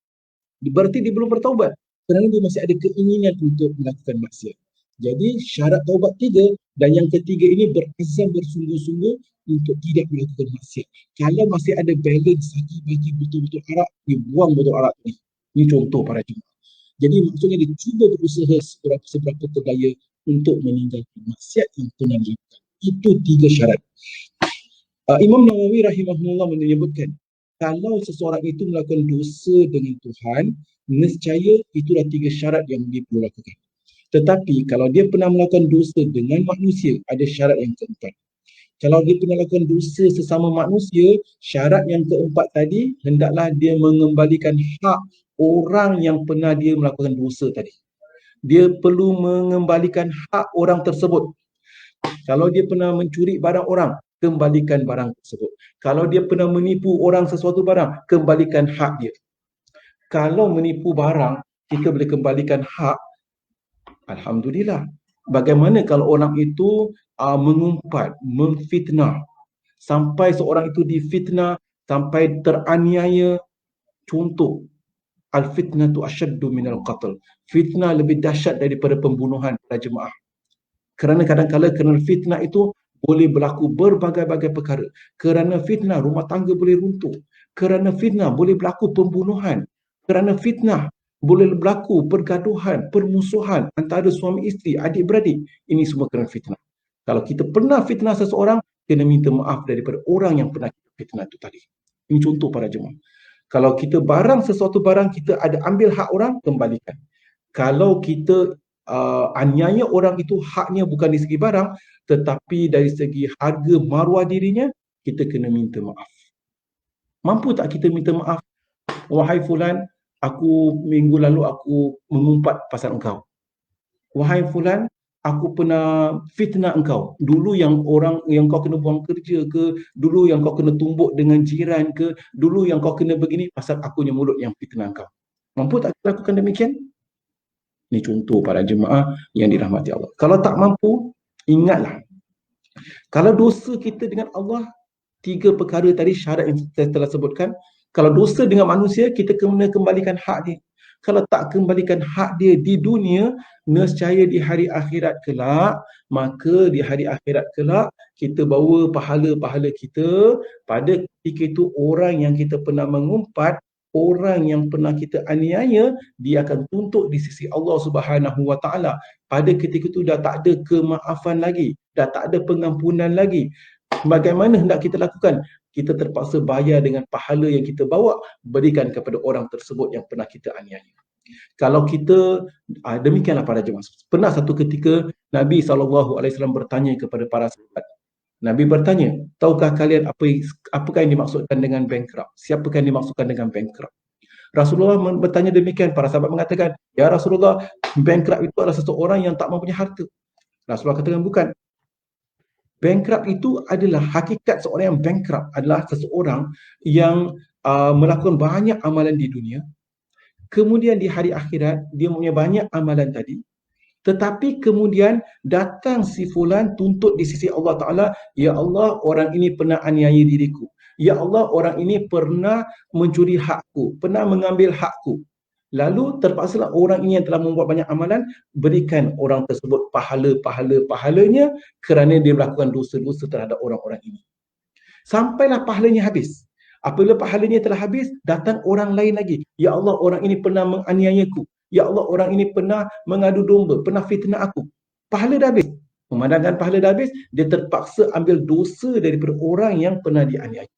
Berarti dia belum bertaubat. Kerana dia masih ada keinginan untuk melakukan maksiat. Jadi syarat taubat 3 dan yang ketiga ini berazam bersungguh-sungguh untuk tidak melakukan maksiat. Kalau masih ada balance lagi bagi betul-betul arak, dia buang botol arak ni. Ini contoh para jemaah. Jadi maksudnya dia cuba berusaha seberapa berdaya untuk meninggalkan maksiat yang pernah dilakukan. Itu 3 syarat. Imam Nawawi rahimahullah menyebutkan, kalau seseorang itu melakukan dosa dengan Tuhan, nescaya itulah 3 syarat yang dia perlu lakukan. Tetapi kalau dia pernah melakukan dosa dengan manusia, ada syarat yang keempat. Kalau dia pernah lakukan dosa sesama manusia, syarat yang keempat tadi, hendaklah dia mengembalikan hak orang yang pernah dia melakukan dosa tadi. Dia perlu mengembalikan hak orang tersebut. Kalau dia pernah mencuri barang orang, kembalikan barang tersebut. Kalau dia pernah menipu orang sesuatu barang, kembalikan hak dia. Kalau menipu barang, kita boleh kembalikan hak, alhamdulillah. Bagaimana kalau orang itu mengumpat, memfitnah, sampai seorang itu difitnah, sampai teraniaya? Contoh, al-fitnatu asyaddu minal qatl. Fitnah lebih dahsyat daripada pembunuhan para jemaah. Kerana kadang-kadang kerana fitnah itu boleh berlaku berbagai-bagai perkara. Kerana fitnah rumah tangga boleh runtuh. Kerana fitnah boleh berlaku pembunuhan. Kerana fitnah boleh berlaku pergaduhan, permusuhan antara suami isteri, adik-beradik. Ini semua kerana fitnah. Kalau kita pernah fitnah seseorang, kena minta maaf daripada orang yang pernah kita fitnah itu tadi. Ini contoh para jemaah. Kalau kita barang sesuatu barang, kita ada ambil hak orang, kembalikan. Kalau kita aniaya orang itu, haknya bukan dari segi barang, tetapi dari segi harga maruah dirinya, kita kena minta maaf. Mampu tak kita minta maaf? Wahai fulan, aku minggu lalu aku mengumpat pasal engkau. Wahai fulan, aku pernah fitnah engkau. Dulu yang orang yang kau kena buang kerja ke, dulu yang kau kena tumbuk dengan jiran ke, dulu yang kau kena begini, pasal akunya mulut yang fitnah engkau. Mampu tak kita lakukan demikian? Ini contoh para jemaah yang dirahmati Allah. Kalau tak mampu, ingatlah, kalau dosa kita dengan Allah, 3 perkara tadi syarat yang saya telah sebutkan. Kalau dosa dengan manusia, kita kena kembalikan hak dia. Kalau tak kembalikan hak dia di dunia, nescaya di hari akhirat kelak, maka di hari akhirat kelak, kita bawa pahala-pahala kita. Pada ketika itu, orang yang kita pernah mengumpat, orang yang pernah kita aniaya, dia akan tuntut di sisi Allah Subhanahu Wa Taala. Pada ketika itu dah tak ada kemaafan lagi, dah tak ada pengampunan lagi. Bagaimana hendak kita lakukan? Kita terpaksa bayar dengan pahala yang kita bawa, berikan kepada orang tersebut yang pernah kita aniaya. Kalau kita, demikianlah para jemaah. Pernah satu ketika Nabi SAW bertanya kepada para sahabat. Nabi bertanya, tahukah kalian apakah yang dimaksudkan dengan bankrupt? Siapakah yang dimaksudkan dengan bankrupt? Rasulullah bertanya demikian. Para sahabat mengatakan, ya Rasulullah, bankrupt itu adalah seseorang yang tak mempunyai harta. Rasulullah katakan, bukan. Bankrupt itu adalah hakikat seorang yang bankrupt adalah seseorang yang melakukan banyak amalan di dunia. Kemudian di hari akhirat, dia mempunyai banyak amalan tadi. Tetapi kemudian datang si fulan tuntut di sisi Allah Ta'ala, ya Allah, orang ini pernah aniaya diriku. Ya Allah, orang ini pernah mencuri hakku, pernah mengambil hakku. Lalu terpaksalah orang ini yang telah membuat banyak amalan, berikan orang tersebut pahalanya kerana dia melakukan dosa-dosa terhadap orang-orang ini. Sampailah pahalanya habis. Apabila pahalanya telah habis, datang orang lain lagi. Ya Allah, orang ini pernah menganiayaku. Ya Allah, orang ini pernah mengadu domba, pernah fitnah aku. Pahala dah habis. Memandangkan pahala dah habis, dia terpaksa ambil dosa daripada orang yang pernah dianiaya.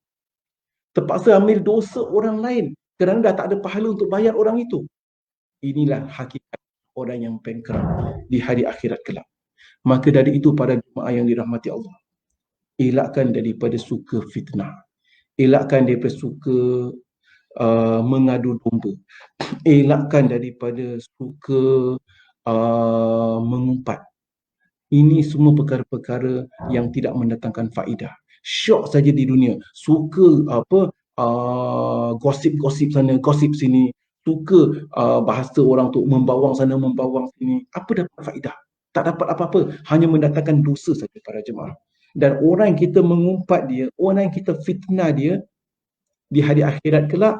Terpaksa ambil dosa orang lain kerana dah tak ada pahala untuk bayar orang itu. Inilah hakikat orang yang bankrupt di hari akhirat kelak. Maka dari itu para jemaah yang dirahmati Allah, elakkan daripada suka fitnah, elakkan daripada suka mengadu domba, elakkan daripada suka mengumpat. Ini semua perkara-perkara yang tidak mendatangkan faedah. Syok saja di dunia, suka gosip-gosip sana, gosip sini, suka bahasa orang tu membawang sana, membawang sini. Apa dapat faedah? Tak dapat apa-apa, hanya mendatangkan dosa saja para jemaah. Dan orang yang kita mengumpat dia, orang yang kita fitnah dia, di hari akhirat kelak,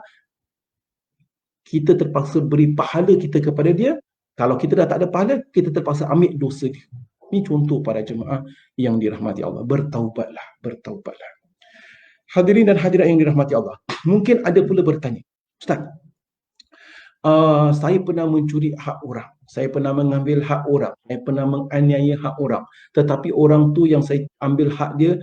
kita terpaksa beri pahala kita kepada dia. Kalau kita dah tak ada pahala, kita terpaksa ambil dosa dia. Ini contoh para jemaah yang dirahmati Allah. Bertaubatlah, bertaubatlah. Hadirin dan hadirat yang dirahmati Allah, mungkin ada pula bertanya, Ustaz, saya pernah mencuri hak orang, saya pernah mengambil hak orang, saya pernah menganiaya hak orang, tetapi orang tu yang saya ambil hak dia,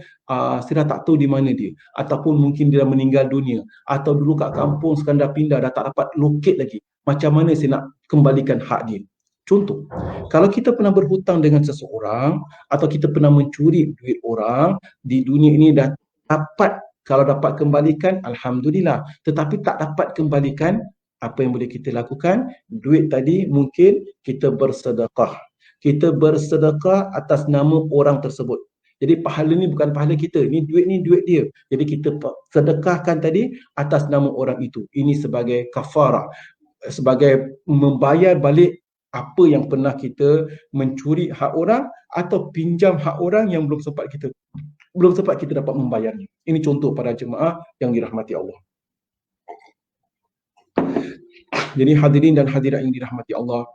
saya dah tak tahu di mana dia, ataupun mungkin dia dah meninggal dunia, atau dulu kat kampung sekarang dah pindah, dah tak dapat locate lagi. Macam mana saya nak kembalikan hak dia? Contoh, kalau kita pernah berhutang dengan seseorang atau kita pernah mencuri duit orang, di dunia ini dah dapat, kalau dapat kembalikan, Alhamdulillah. Tetapi tak dapat kembalikan, apa yang boleh kita lakukan? Duit tadi mungkin kita bersedekah. Kita bersedekah atas nama orang tersebut. Jadi pahala ni bukan pahala kita, ni duit dia. Jadi kita sedekahkan tadi atas nama orang itu. Ini sebagai kafarah, sebagai membayar balik apa yang pernah kita mencuri hak orang atau pinjam hak orang yang belum sempat kita dapat membayarnya. Ini contoh para jemaah yang dirahmati Allah. Jadi hadirin dan hadirat yang dirahmati Allah,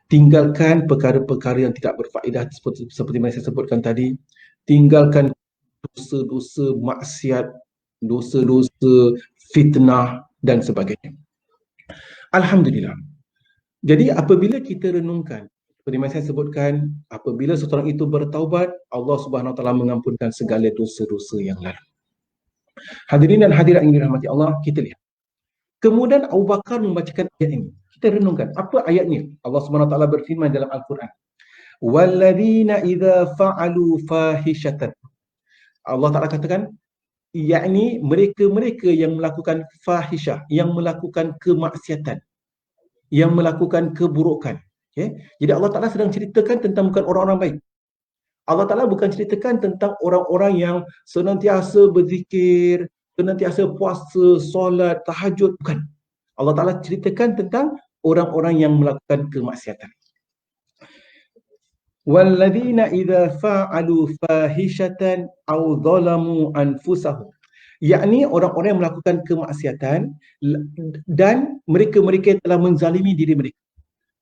tinggalkan perkara-perkara yang tidak berfaedah seperti yang saya sebutkan tadi. Tinggalkan dosa-dosa maksiat, dosa-dosa fitnah dan sebagainya. Alhamdulillah. Jadi apabila kita renungkan, seperti yang saya sebutkan, apabila seseorang itu bertaubat, Allah Subhanahu Wa Taala mengampunkan segala dosa-dosa yang lalu. Hadirin dan hadirat yang dirahmati Allah, kita lihat. Kemudian Abu Bakar membacakan ayat ini. Kita renungkan, apa ayatnya? Allah Subhanahu Wa Taala berfirman dalam Al-Quran, "Walladzina idza fa'alu fahishatan." Allah Taala katakan, yakni mereka-mereka yang melakukan fahisyah, yang melakukan kemaksiatan, yang melakukan keburukan. Okay? Jadi Allah Ta'ala sedang ceritakan tentang bukan orang-orang baik. Allah Ta'ala bukan ceritakan tentang orang-orang yang senantiasa berzikir, senantiasa puasa, solat, tahajud. Bukan. Allah Ta'ala ceritakan tentang orang-orang yang melakukan kemaksiatan. Walladzina idza fa'alu fahishatan aw zalamu anfusahum, yakni orang-orang yang melakukan kemaksiatan dan mereka-mereka telah menzalimi diri mereka.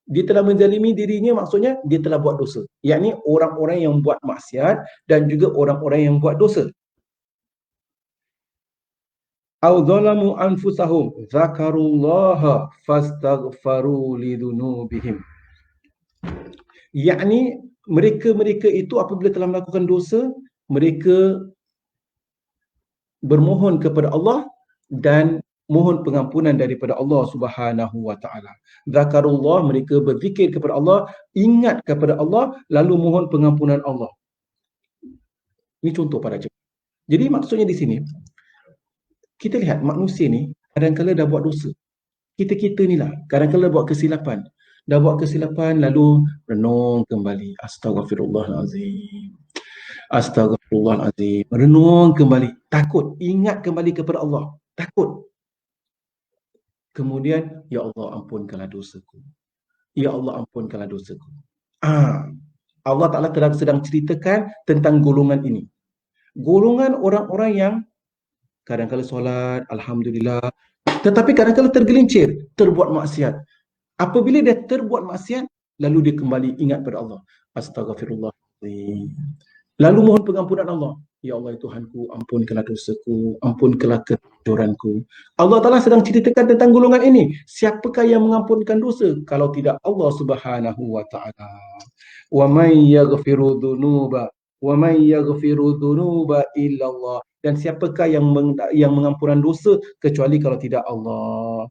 Dia telah menzalimi dirinya, maksudnya dia telah buat dosa, yakni orang-orang yang buat maksiat dan juga orang-orang yang buat dosa. Aw zalamu anfusahum zakarullaha fastaghfaru lidunubihim, yakni mereka-mereka itu apabila telah melakukan dosa, mereka bermohon kepada Allah dan mohon pengampunan daripada Allah Subhanahu Wa Taala. Zakarullah, mereka berzikir kepada Allah, ingat kepada Allah, lalu mohon pengampunan Allah. Ini contoh para jemaah. Jadi maksudnya di sini, kita lihat manusia ni kadang-kadang dah buat dosa. Kita ni lah kadang-kadang buat kesilapan. Dah buat kesilapan lalu renung kembali. Astaghfirullahalazim. Astaghfirullahalazim. Renung kembali. Takut. Ingat kembali kepada Allah. Takut. Kemudian, ya Allah ampunkanlah dosaku. Ya Allah ampunkanlah dosaku. Allah Ta'ala sedang ceritakan tentang golongan ini. Golongan orang-orang yang kadang-kadang solat, Alhamdulillah, tetapi kadang-kadang tergelincir, terbuat maksiat. Apabila dia terbuat maksiat, lalu dia kembali ingat pada Allah. Astaghfirullahaladzim. Lalu mohon pengampunan Allah. Ya Allah Tuhanku, ampunkanlah dosaku, ampunkanlah kecuranganku. Allah Ta'ala sedang ceritakan tentang golongan ini. Siapakah yang mengampunkan dosa kalau tidak Allah Subhanahu Wa Ta'ala? Wa man yaghfiru dhunuba wa man yaghfiru dhunuba illallah. Dan siapakah yang mengampunkan dosa kecuali kalau tidak Allah?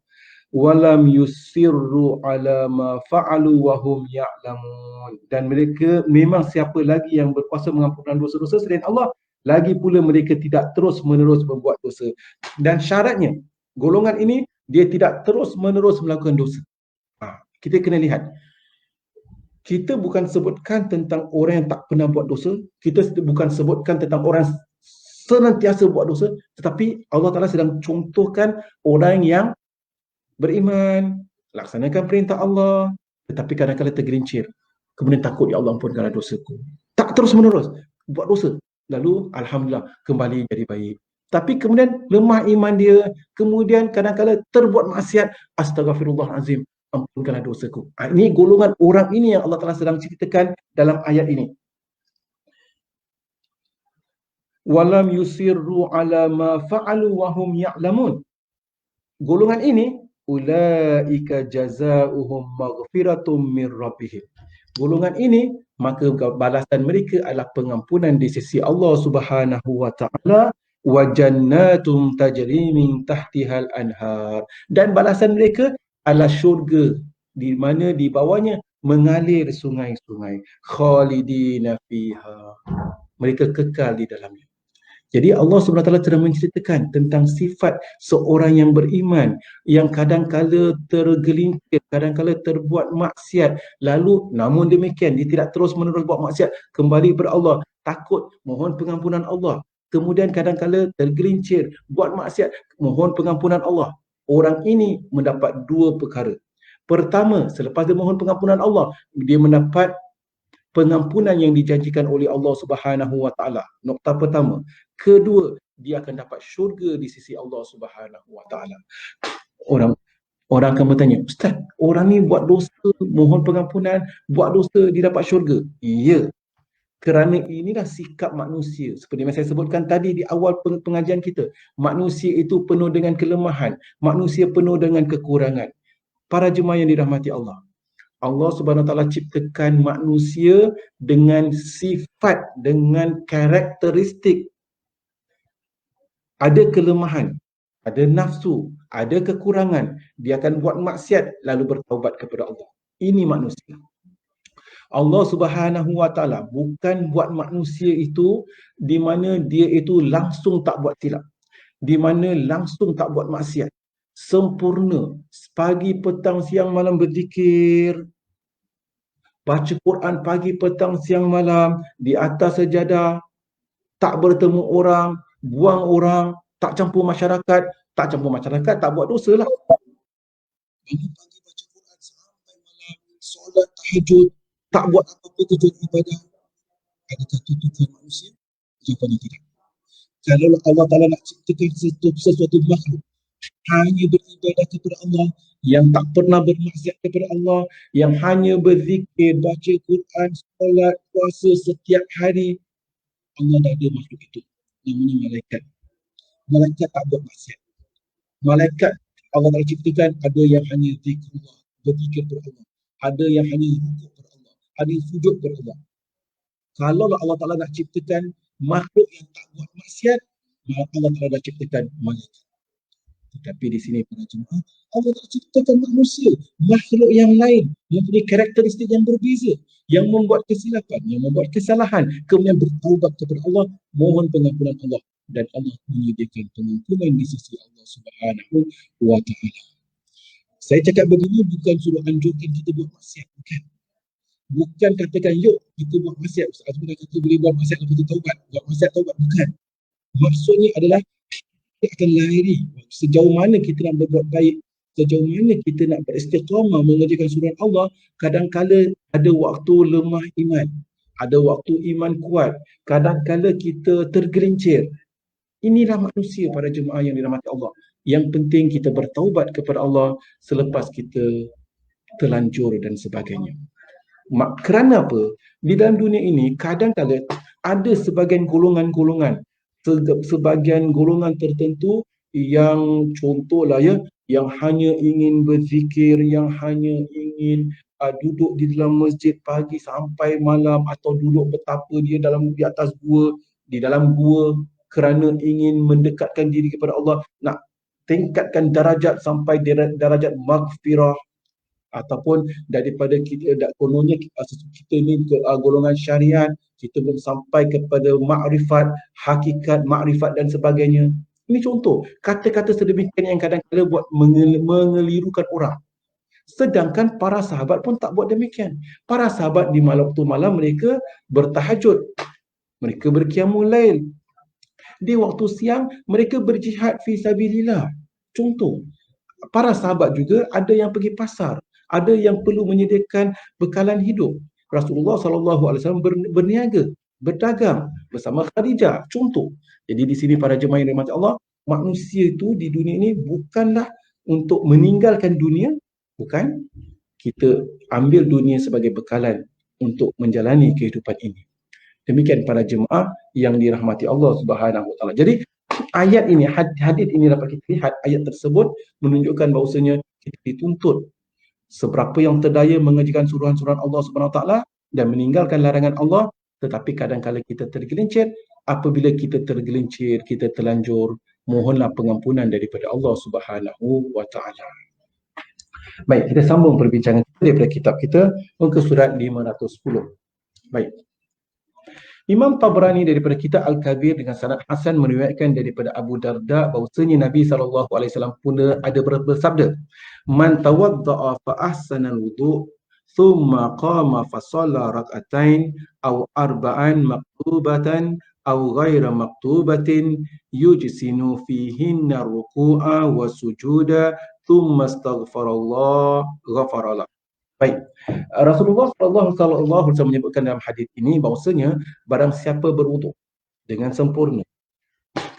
Walam yusirru ala ma fa'alu wa hum ya'lamun. Dan mereka, memang siapa lagi yang berkuasa mengampunkan dosa-dosa selain Allah, lagi pula mereka tidak terus-menerus membuat dosa. Dan syaratnya, golongan ini dia tidak terus-menerus melakukan dosa. Kita kena lihat. Kita bukan sebutkan tentang orang yang tak pernah buat dosa, kita bukan sebutkan tentang orang senantiasa buat dosa, tetapi Allah Ta'ala sedang contohkan orang yang beriman, laksanakan perintah Allah, tetapi kadang-kadang tergelincir, kemudian takut, ya Allah ampunkanlah dosaku. Tak terus menerus buat dosa, lalu Alhamdulillah kembali jadi baik. Tapi kemudian lemah iman dia, kemudian kadang-kadang terbuat maksiat, Astaghfirullahalazim, ampunkanlah dosaku. Ini golongan orang ini yang Allah Ta'ala sedang ceritakan dalam ayat ini. Walam yusirru ala ma fa'alu wa hum ya'lamun. Golongan ini ulaika jazaohum maghfiratum min rabbihim. Golongan ini, maka balasan mereka adalah pengampunan di sisi Allah Subhanahu wa taala, wa jannatum tajri min tahtihal anhar, dan balasan mereka adalah syurga di mana di bawahnya mengalir sungai-sungai, khalidina fiha, mereka kekal di dalamnya. Jadi Allah SWT telah menceritakan tentang sifat seorang yang beriman yang kadang-kala tergelincir, kadang-kala terbuat maksiat. Lalu namun demikian dia tidak terus menerus buat maksiat, kembali kepada Allah, takut, mohon pengampunan Allah. Kemudian kadang-kala tergelincir, buat maksiat, mohon pengampunan Allah. Orang ini mendapat dua perkara. Pertama, selepas dia mohon pengampunan Allah, dia mendapat pengampunan yang dijanjikan oleh Allah Subhanahu wa taala. Nokta pertama. Kedua, dia akan dapat syurga di sisi Allah Subhanahu wa taala. Orang akan bertanya, "Ustaz, orang ni buat dosa, mohon pengampunan, buat dosa dia dapat syurga?" Ya. Kerana inilah sikap manusia. Seperti yang saya sebutkan tadi di awal pengajian kita, manusia itu penuh dengan kelemahan, manusia penuh dengan kekurangan. Para jemaah yang dirahmati Allah, Allah Subhanahu Wa Taala ciptakan manusia dengan sifat, dengan karakteristik. Ada kelemahan, ada nafsu, ada kekurangan. Dia akan buat maksiat lalu bertaubat kepada Allah. Ini manusia. Allah Subhanahu Wa Taala bukan buat manusia itu di mana dia itu langsung tak buat silap, di mana langsung tak buat maksiat. Sempurna, pagi, petang, siang, malam berzikir, baca Quran pagi, petang, siang, malam, di atas sejadah, tak bertemu orang, buang orang, tak campur masyarakat. Tak campur masyarakat, tak buat dosa lah. Bangun pagi baca Quran sampai malam, solat tahajud, tak buat apa-apa kecuali ibadah. Adakah itu Tuhan manusia? Jawapannya tidak. Kalau Allah Ta'ala nak ciptakan sesuatu makhluk hanya beribadah kepada Allah, yang tak pernah bermaksiat kepada Allah, yang hanya berzikir, baca Quran, solat, puasa setiap hari, Allah dah ada makhluk itu, namanya malaikat. Malaikat tak buat maksiat. Malaikat Allah Ta'ala ciptakan, ada yang hanya zikrullah, berzikir kepada Allah, ada yang hanya rukuk kepada Allah, ada yang sujud kepada Allah. Kalau Allah Ta'ala nak ciptakan makhluk yang tak buat maksiat, maka Allah Ta'ala dah ciptakan malaikat. Tetapi di sini para jemaah, Allah tak ciptakan manusia, makhluk yang lain, yang punya karakteristik yang berbeza, yang membuat kesilapan, yang membuat kesalahan, kemudian bertaubat kepada Allah, mohon pengampunan Allah, dan Allah menyediakan pengampunan di sisi Allah Subhanahu wa taala. Saya cakap begini bukan suruh anjurkan kita buat maksiat, bukan. Bukan katakan yuk kita buat maksiat, Ustaz Azmi kata boleh buat maksiat lepas tu taubat, buat maksiat taubat, bukan. Maksudnya adalah kita akan lari sejauh mana kita nak berbuat baik, sejauh mana kita nak beristiqamah mengerjakan surat Allah. Kadang-kala ada waktu lemah iman, ada waktu iman kuat, kadang-kala kita tergelincir. Inilah manusia para jemaah yang dirahmati Allah. Yang penting kita bertaubat kepada Allah selepas kita terlanjur dan sebagainya. Kerana apa? Di dalam dunia ini kadang-kala ada sebagian golongan-golongan, sebagian golongan tertentu yang contohlah ya, yang hanya ingin berzikir, yang hanya ingin duduk di dalam masjid pagi sampai malam, atau duduk betapa dia di atas gua, di dalam gua, kerana ingin mendekatkan diri kepada Allah, nak tingkatkan darajat sampai darajat maghfirah, ataupun daripada kita kononnya kita ni golongan syariat, kita belum sampai kepada makrifat, hakikat makrifat dan sebagainya. Ini contoh kata-kata sedemikian yang kadang-kadang buat mengelirukan orang. Sedangkan para sahabat pun tak buat demikian. Para sahabat di waktu malam mereka bertahajud, mereka berqiyamul lail. Di waktu siang mereka berjihad fi sabilillah. Contoh, para sahabat juga ada yang pergi pasar, ada yang perlu menyediakan bekalan hidup. Rasulullah SAW berniaga, berdagang bersama Khadijah. Contoh. Jadi di sini para jemaah yang dirahmati Allah, manusia itu di dunia ini bukanlah untuk meninggalkan dunia, bukan. Kita ambil dunia sebagai bekalan untuk menjalani kehidupan ini. Demikian para jemaah yang dirahmati Allah Subhanahu Wa Taala. Jadi ayat ini, hadis ini dapat kita lihat, ayat tersebut menunjukkan bahawasanya kita dituntut seberapa yang terdaya mengerjakan suruhan-suruhan Allah Subhanahu Wa Taala dan meninggalkan larangan Allah, tetapi kadang-kadang kita tergelincir. Apabila kita tergelincir, kita terlanjur, mohonlah pengampunan daripada Allah Subhanahu Wa Taala. Baik, kita sambung perbincangan kita daripada kitab kita muka surat 510. Baik. Imam Tabrani daripada kitab Al-Kabir dengan sanad hasan meriwayatkan daripada Abu Darda bahawasanya Nabi SAW pun ada bersabda, "Man tawadda'a fa ahsana al-wudu' thumma qama fa shalla rak'atain aw arba'an maktubatan aw ghaira maktubatin yujsinu fihinna ruku'a wa sujuda thumma astaghfarallah ghafaralah." Baik, Rasulullah SAW menyebutkan dalam hadis ini bahawasanya barang siapa berwuduk dengan sempurna,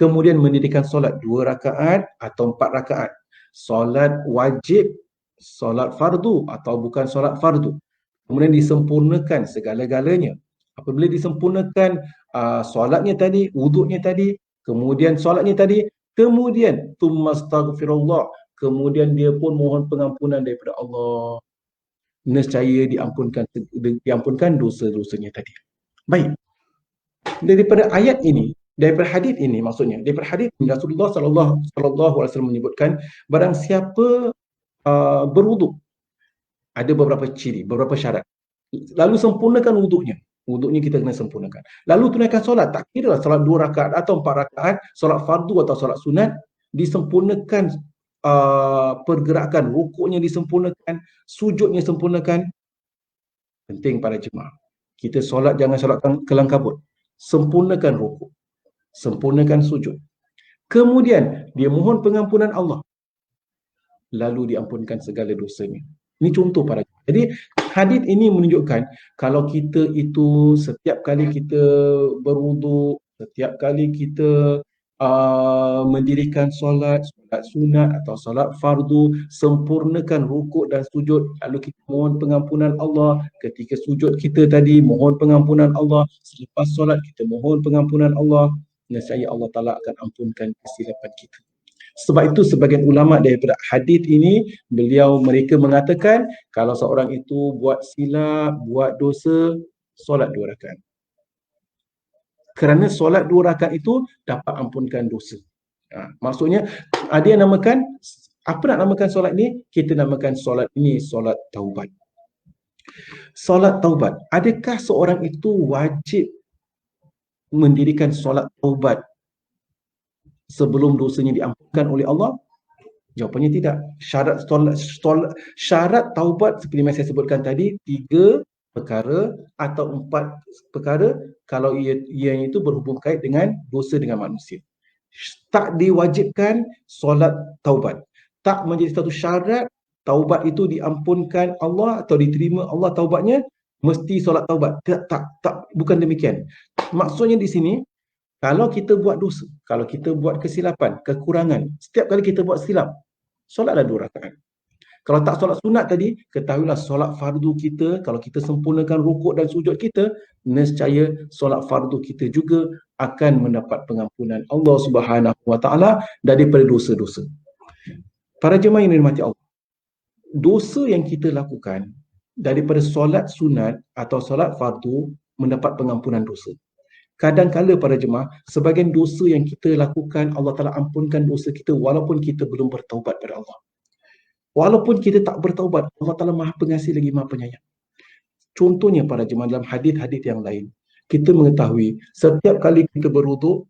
kemudian mendirikan solat 2 rakaat atau 4 rakaat, solat wajib, solat fardu atau bukan solat fardu, kemudian disempurnakan segala-galanya. Apabila disempurnakan solatnya tadi, wuduknya tadi, kemudian solatnya tadi, kemudian tsummastaghfirullah, kemudian dia pun mohon pengampunan daripada Allah, nescaya diampunkan dosa-dosanya tadi. Baik. Daripada ayat ini, daripada hadis ini maksudnya, daripada hadis ini Rasulullah SAW menyebutkan barang siapa berwuduk, ada beberapa ciri, beberapa syarat. Lalu sempurnakan wuduknya. Wuduknya kita kena sempurnakan. Lalu tunaikan solat, tak kira lah solat 2 rakaat atau 4 rakaat, solat fardu atau solat sunat, disempurnakan pergerakan, rukuknya disempurnakan, sujudnya sempurnakan. Penting para jemaah, kita solat jangan solat kelang kabut. Sempurnakan rukuk, sempurnakan sujud, kemudian dia mohon pengampunan Allah, lalu diampunkan segala dosanya. Ini contoh para jemaah. Jadi hadis ini menunjukkan kalau kita itu setiap kali kita berwuduk, setiap kali kita mendirikan solat sunat atau solat fardu, sempurnakan rukuk dan sujud, lalu kita mohon pengampunan Allah. Ketika sujud kita tadi mohon pengampunan Allah, selepas solat kita mohon pengampunan Allah, nescaya Allah Ta'ala akan ampunkan kesilapan kita. Sebab itu sebagian ulama daripada hadis ini, mereka mengatakan kalau seorang itu buat silap, buat dosa, solat 2 rakaat. Kerana solat 2 rakaat itu dapat ampunkan dosa. Maksudnya ada yang namakan, apa nak namakan solat ni? Kita namakan solat ini solat taubat. Solat taubat, adakah seorang itu wajib mendirikan solat taubat sebelum dosanya diampunkan oleh Allah? Jawapannya tidak. Syarat taubat seperti yang saya sebutkan tadi, 3 perkara atau 4 perkara kalau ia itu berhubung kait dengan dosa dengan manusia. Tak diwajibkan solat taubat. Tak menjadi satu syarat taubat itu diampunkan Allah atau diterima Allah taubatnya, mesti solat taubat. Tak, bukan demikian. Maksudnya di sini, kalau kita buat dosa, kalau kita buat kesilapan, kekurangan, setiap kali kita buat silap, solatlah 2 rakaat. Kalau tak solat sunat tadi, ketahuilah solat fardu kita, kalau kita sempurnakan rukuk dan sujud kita, nescaya solat fardu kita juga akan mendapat pengampunan Allah Subhanahu Wa Taala daripada dosa-dosa. Para jemaah yang dirahmati Allah, dosa yang kita lakukan daripada solat sunat atau solat fardu mendapat pengampunan dosa. Kadang-kala para jemaah, sebagian dosa yang kita lakukan, Allah Ta'ala ampunkan dosa kita walaupun kita belum bertaubat pada Allah. Walaupun kita tak bertaubat, Allah Ta'ala Maha Pengasih lagi Maha Penyayang. Contohnya para jemaah dalam hadis-hadis yang lain, kita mengetahui setiap kali kita berwuduk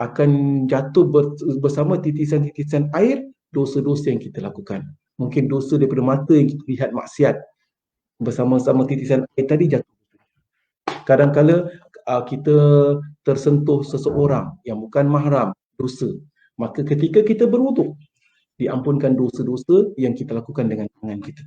akan jatuh bersama titisan-titisan air dosa-dosa yang kita lakukan. Mungkin dosa daripada mata yang kita lihat maksiat, bersama-sama titisan air tadi jatuh. Kadang-kala kita tersentuh seseorang yang bukan mahram, dosa. Maka ketika kita berwuduk, diampunkan dosa-dosa yang kita lakukan dengan tangan kita.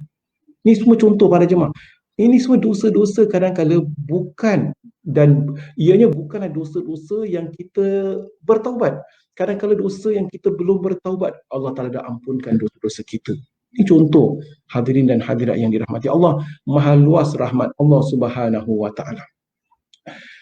Ini semua contoh para jemaah. Ini semua dosa-dosa kadang-kala bukan, dan ianya bukanlah dosa-dosa yang kita bertaubat. Kadang-kala dosa yang kita belum bertaubat, Allah Ta'ala dah ampunkan dosa-dosa kita. Ini contoh hadirin dan hadirat yang dirahmati Allah. Maha luas rahmat Allah Subhanahu Wa Ta'ala.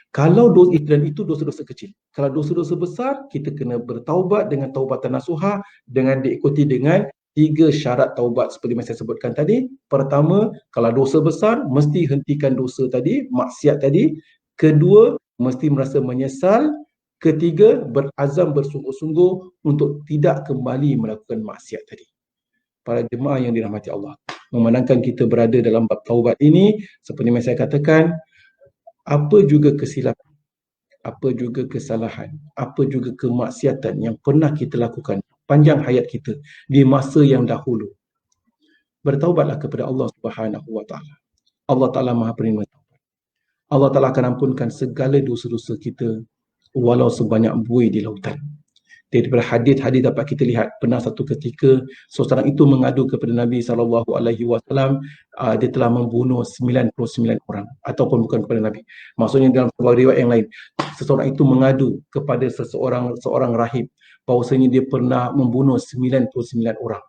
Kalau itu dosa-dosa kecil. Kalau dosa-dosa besar, kita kena bertaubat dengan taubatan nasuha, dengan diikuti dengan 3 syarat taubat seperti yang saya sebutkan tadi. Pertama, kalau dosa besar, mesti hentikan dosa tadi, maksiat tadi. Kedua, mesti merasa menyesal. Ketiga, berazam bersungguh-sungguh untuk tidak kembali melakukan maksiat tadi. Para jemaah yang dirahmati Allah, memandangkan kita berada dalam bab taubat ini, seperti yang saya katakan, apa juga kesilapan, apa juga kesalahan, apa juga kemaksiatan yang pernah kita lakukan panjang hayat kita di masa yang dahulu, bertaubatlah kepada Allah Subhanahu wa taala. Allah Taala Maha Penerima taubat. Allah Taala akan ampunkan segala dosa-dosa kita walau sebanyak buih di lautan. Daripada hadis-hadis dapat kita lihat, pernah satu ketika seorang itu mengadu kepada Nabi SAW, dia telah membunuh 99 orang, ataupun bukan kepada Nabi. Maksudnya dalam sebuah riwayat yang lain, seseorang itu mengadu kepada seorang rahib bahawasanya dia pernah membunuh 99 orang.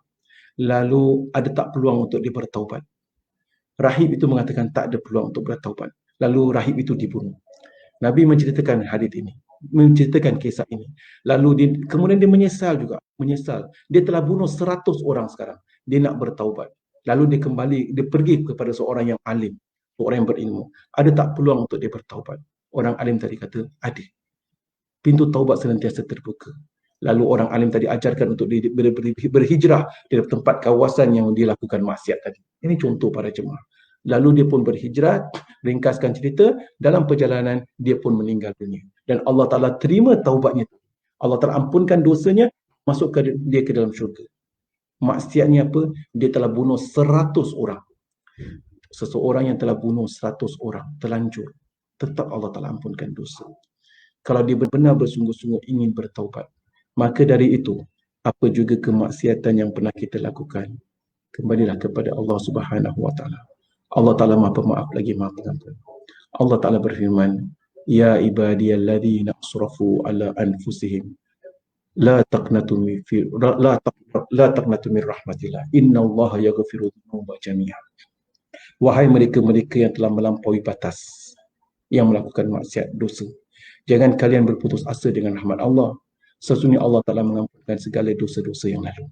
Lalu ada tak peluang untuk dia bertaubat? Rahib itu mengatakan tak ada peluang untuk bertaubat. Lalu rahib itu dibunuh. Nabi menceritakan hadis ini, menceritakan kisah ini. Lalu kemudian dia menyesal juga, menyesal. Dia telah bunuh 100 orang sekarang. Dia nak bertaubat. Lalu dia pergi kepada seorang yang alim, seorang yang berilmu. Ada tak peluang untuk dia bertaubat? Orang alim tadi kata, ada. Pintu taubat senantiasa terbuka. Lalu orang alim tadi ajarkan untuk dia berhijrah dari tempat kawasan yang dia lakukan maksiat tadi. Ini contoh para jemaah. Lalu dia pun berhijrah, ringkaskan cerita, dalam perjalanan dia pun meninggal dunia. Dan Allah Ta'ala terima taubatnya. Allah Ta'ala ampunkan dosanya, masuk dia ke dalam syurga. Maksiatnya apa? Dia telah bunuh 100 orang. Seseorang yang telah bunuh 100 orang, terlanjur, tetap Allah Ta'ala ampunkan dosa. Kalau dia benar bersungguh-sungguh ingin bertaubat, maka dari itu, apa juga kemaksiatan yang pernah kita lakukan, kembalilah kepada Allah Subhanahu wa Ta'ala. Allah Ta'ala Maha Pemaaf lagi Maha Pengampun. Allah Ta'ala berfirman, Ya ibadiyalladzina asrafu ala anfusihim la taqnatu min rahmatillah innallaha yaghfiru dzunuba jami'an. Wahai mereka-mereka yang telah melampaui batas, yang melakukan maksiat, dosa, jangan kalian berputus asa dengan rahmat Allah. Sesungguhnya Allah Ta'ala mengampunkan segala dosa-dosa yang lalu.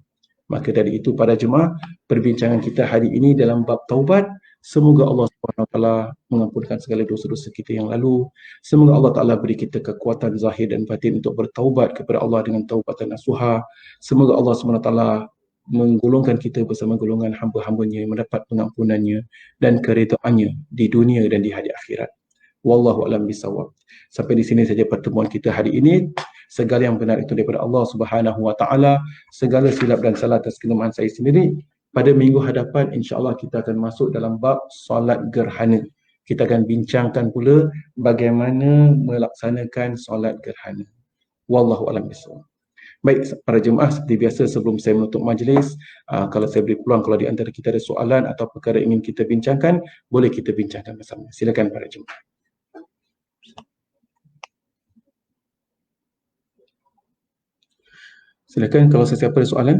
Maka dari itu para jemaah, perbincangan kita hari ini dalam bab taubat, semoga Allah SWT mengampunkan segala dosa-dosa kita yang lalu. Semoga Allah Ta'ala beri kita kekuatan zahir dan batin untuk bertaubat kepada Allah dengan taubatan nasuha. Semoga Allah SWT menggolongkan kita bersama golongan hamba-hambanya yang mendapat pengampunannya dan keredaannya di dunia dan di hari akhirat. Wallahu a'lam bishawab. Sampai di sini saja pertemuan kita hari ini. Segala yang benar itu daripada Allah Subhanahu wa taala. Segala silap dan salah atas kelemahan saya sendiri. Pada minggu hadapan insya-Allah kita akan masuk dalam bab solat gerhana. Kita akan bincangkan pula bagaimana melaksanakan solat gerhana. Wallahu a'lam bishawab. Baik para jemaah, seperti biasa sebelum saya menutup majlis, kalau saya beri peluang, kalau di antara kita ada soalan atau perkara ingin kita bincangkan, boleh kita bincangkan bersama. Silakan para jemaah. Silakan kalau sesiapa ada soalan.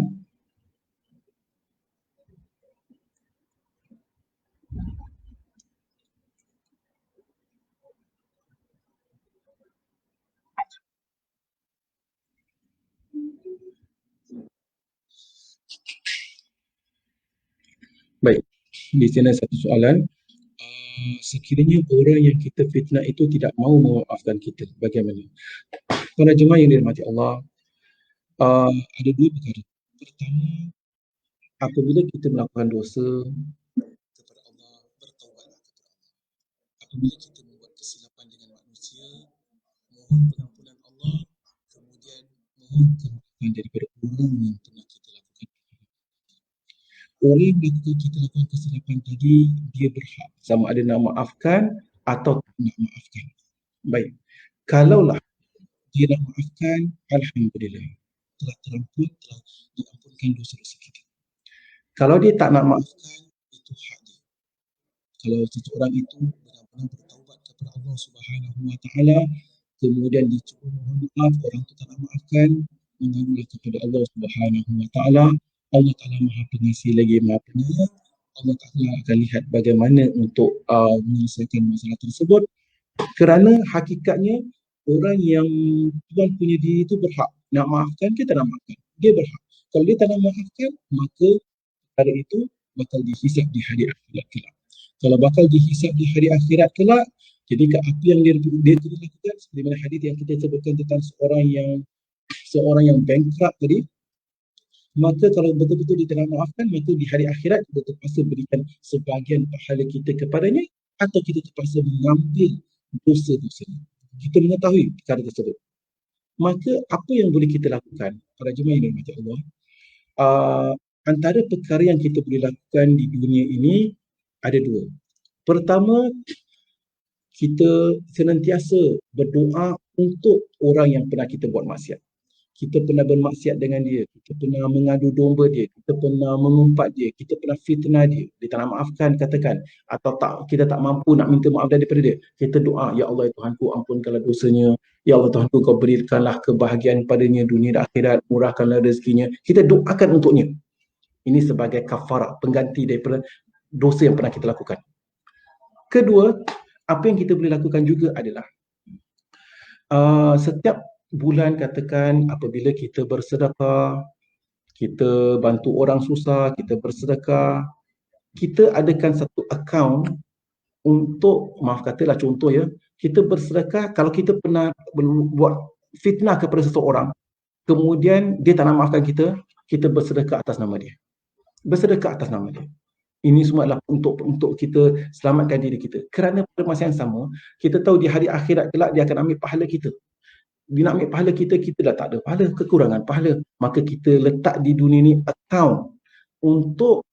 Baik, di sini satu soalan. Sekiranya orang yang kita fitnah itu tidak mahu memaafkan kita, bagaimana? Para jemaah yang dirahmati Allah, ada dua perkara. Pertama, apabila kita melakukan dosa kepada Allah, bertaubatlah kepada Allah. Apabila kita membuat kesilapan dengan manusia, mohon pengampunan Allah, kemudian mohon kemaafan daripada orang yang pernah kita lakukan. Orang yang kita lakukan kesilapan tadi, dia berhak sama ada nak maafkan atau tak nak maafkan. Baik, kalaulah dia nak maafkan, alhamdulillah, telah terampun, telah diampunkan dosa-dosa kita. Kalau dia tak nak maafkan, itu hak dia. Kalau seseorang itu benar-benar bertaubat kepada Allah Subhanahu wa taala, kemudian dicuba mohon maaf, orang itu tak nak maafkan, mengadulah kepada Allah Subhanahu wa taala. Allah Ta'ala Maha Pengasih lagi Maha Penyayang. Allah Ta'ala akan lihat bagaimana untuk menyelesaikan masalah tersebut. Kerana hakikatnya orang yang Tuhan punya diri itu berhak nak maafkan, kita nak maafkan. Dia berhak. Kalau dia tak nak maafkan, maka perkara itu bakal dihisap di hari akhirat kelak. Kalau bakal dihisap di hari akhirat kelak, jadi apa yang dia lakukan, seperti mana hadis yang kita sebutkan tentang seorang yang bankrupt tadi, maka kalau betul-betul dia tidak maafkan, maka di hari akhirat kita terpaksa berikan sebahagian pahala kita kepadanya, atau kita terpaksa mengambil dosa-dosanya. Kita mengetahui perkara tersebut. Maka apa yang boleh kita lakukan, para jemaah yang dirahmati Allah, antara perkara yang kita boleh lakukan di dunia ini ada dua. Pertama, kita senantiasa berdoa untuk orang yang pernah kita buat maksiat. Kita pernah bermaksiat dengan dia, kita pernah mengadu domba dia, kita pernah mengumpat dia, kita pernah fitnah dia, dia tak nak maafkan katakan, atau kita tak mampu nak minta maaf daripada dia. Kita doa, ya Allah Tuhanku, ampunkanlah dosanya, ya Allah Tuhanku, kau berikanlah kebahagiaan padanya dunia dan akhirat, murahkanlah rezekinya. Kita doakan untuknya. Ini sebagai kafarah, pengganti daripada dosa yang pernah kita lakukan. Kedua, apa yang kita boleh lakukan juga adalah setiap bulan katakan apabila kita bersedekah, kita bantu orang susah, kita bersedekah, kita adakan satu akaun untuk, maaf katalah contoh ya, kita bersedekah kalau kita pernah buat fitnah kepada seseorang, kemudian dia tak nak maafkan kita, kita bersedekah atas nama dia. Bersedekah atas nama dia. Ini semua adalah untuk kita selamatkan diri kita. Kerana pada masa yang sama, kita tahu di hari akhirat kelak dia akan ambil pahala kita. Dia nak ambil pahala kita, kita dah tak ada pahala, kekurangan pahala. Maka kita letak di dunia ni account untuk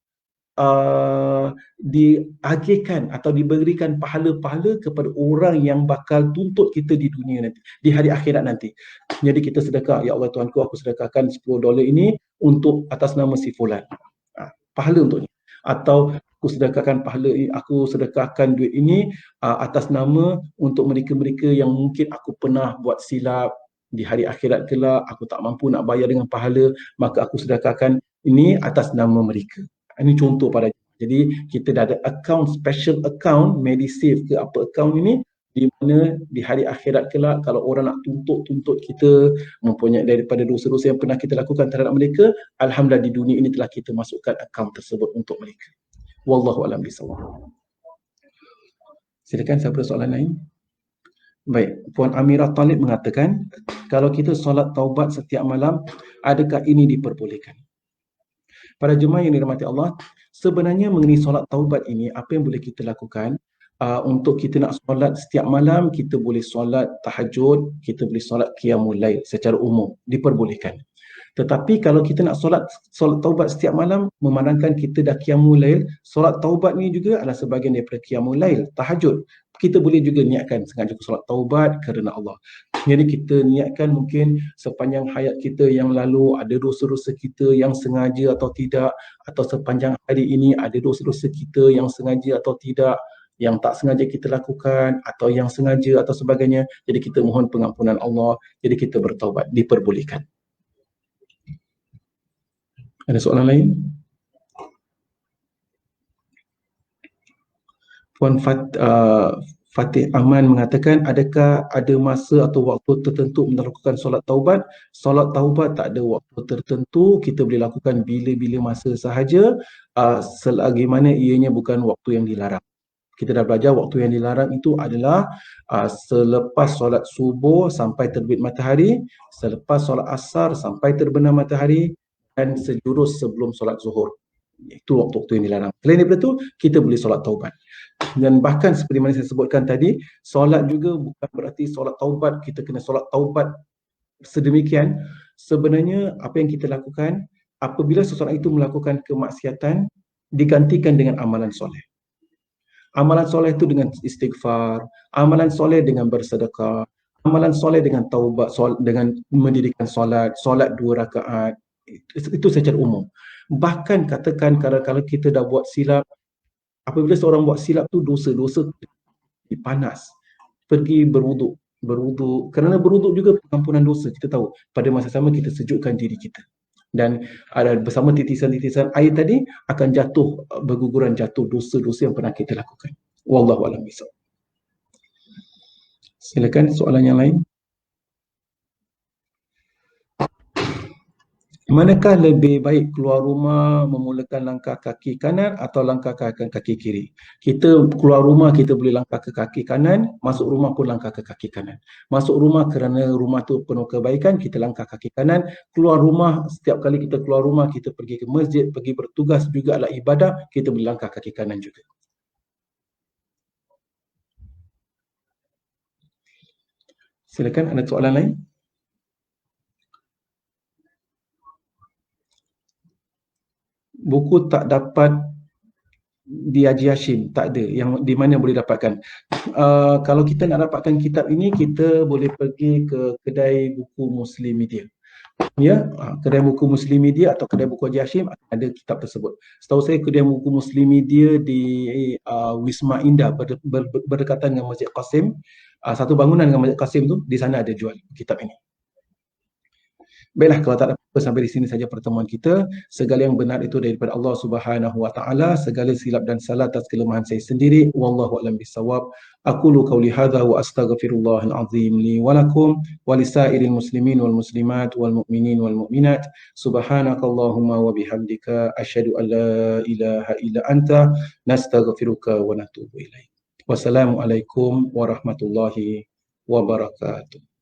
diagihkan atau diberikan pahala-pahala kepada orang yang bakal tuntut kita di dunia nanti, di hari akhirat nanti. Jadi kita sedekah, ya Allah Tuhanku, aku sedekahkan $10 ini untuk atas nama si fulan. Pahala untuknya. Atau aku sedekahkan duit ini atas nama untuk mereka-mereka yang mungkin aku pernah buat silap di hari akhirat kelak, aku tak mampu nak bayar dengan pahala, maka aku sedekahkan ini atas nama mereka. Ini contoh pada. Jadi kita dah ada account, special account, Medisave ke apa account ini, di mana di hari akhirat kelak kalau orang nak tuntut kita mempunyai daripada dosa-dosa yang pernah kita lakukan terhadap mereka, alhamdulillah di dunia ini telah kita masukkan account tersebut untuk mereka. Wallahu a'lam bishawab. Silakan, siapa soalan lain? Baik, Puan Amirah Talib mengatakan, kalau kita solat taubat setiap malam, adakah ini diperbolehkan? Para jemaah yang dirahmati Allah, sebenarnya mengenai solat taubat ini, apa yang boleh kita lakukan? Untuk kita nak solat setiap malam, kita boleh solat tahajud, kita boleh solat qiyamul lail secara umum, diperbolehkan. Tetapi kalau kita nak solat taubat setiap malam, memandangkan kita dah qiyamul lail, solat taubat ni juga adalah sebahagian daripada qiyamul lail, tahajud. Kita boleh juga niatkan sengaja solat taubat kerana Allah. Jadi kita niatkan mungkin sepanjang hayat kita yang lalu ada dosa-dosa kita yang sengaja atau tidak, atau sepanjang hari ini ada dosa-dosa kita yang sengaja atau tidak, yang tak sengaja kita lakukan atau yang sengaja atau sebagainya. Jadi kita mohon pengampunan Allah, jadi kita bertaubat, diperbolehkan. Ada soalan lain? Puan Fatih Aman mengatakan, adakah ada masa atau waktu tertentu melakukan solat taubat? Solat taubat tak ada waktu tertentu, kita boleh lakukan bila-bila masa sahaja, selagi mana ianya bukan waktu yang dilarang. Kita dah belajar waktu yang dilarang itu adalah selepas solat subuh sampai terbit matahari, selepas solat asar sampai terbenam matahari, dan sejurus sebelum solat zuhur. Itu waktu-waktu yang dilarang. Selain daripada itu, kita boleh solat taubat. Dan bahkan seperti mana saya sebutkan tadi, solat juga bukan berarti solat taubat, kita kena solat taubat sedemikian. Sebenarnya apa yang kita lakukan, apabila seseorang itu melakukan kemaksiatan, digantikan dengan amalan soleh. Amalan soleh itu dengan istighfar, amalan soleh dengan bersedekah, amalan soleh dengan taubat, dengan mendirikan solat 2 rakaat. Itu secara umum. Bahkan katakan kalau kita dah buat silap, apabila seorang buat silap tu dosa panas, pergi berwuduk. Kerana berwuduk juga pengampunan dosa. Kita tahu pada masa sama kita sejukkan diri kita, dan ada bersama titisan-titisan air tadi akan berguguran jatuh dosa-dosa yang pernah kita lakukan. Wallahu a'lam bishawab. Silakan soalan yang lain. Manakah lebih baik keluar rumah memulakan langkah kaki kanan atau langkah kaki kiri? Kita keluar rumah kita boleh langkah ke kaki kanan, masuk rumah pun langkah ke kaki kanan. Masuk rumah kerana rumah tu penuh kebaikan, kita langkah kaki kanan. Keluar rumah, setiap kali kita keluar rumah, kita pergi ke masjid, pergi bertugas juga adalah ibadah, kita boleh langkah kaki kanan juga. Silakan, ada soalan lain? Buku tak dapat di Haji Hashim, tak ada. Yang di mana boleh dapatkan? Kalau kita nak dapatkan kitab ini, kita boleh pergi ke kedai buku Muslim Media. Ya, kedai buku Muslim Media atau kedai buku Haji Hashim ada kitab tersebut. Setahu saya kedai buku Muslim Media di Wisma Indah berdekatan dengan Masjid Qasim. Satu bangunan dengan Masjid Qasim tu, di sana ada jual kitab ini. Baiklah, kalau tak ada apa sampai di sini saja pertemuan kita. Segala yang benar itu daripada Allah Subhanahu wa taala, segala silap dan salah atas kelemahan saya sendiri. Wallahu a'lam bissawab. Aqulu qawli hadza wa astaghfirullahal azim li wa lakum wa lisairil muslimin wal muslimat wal mu'minin wal mu'minat. Subhanakallahumma wa bihamdika asyhadu an la ilaha illa anta nastaghfiruka wa natubu ilaik. Wassalamualaikum warahmatullahi wabarakatuh.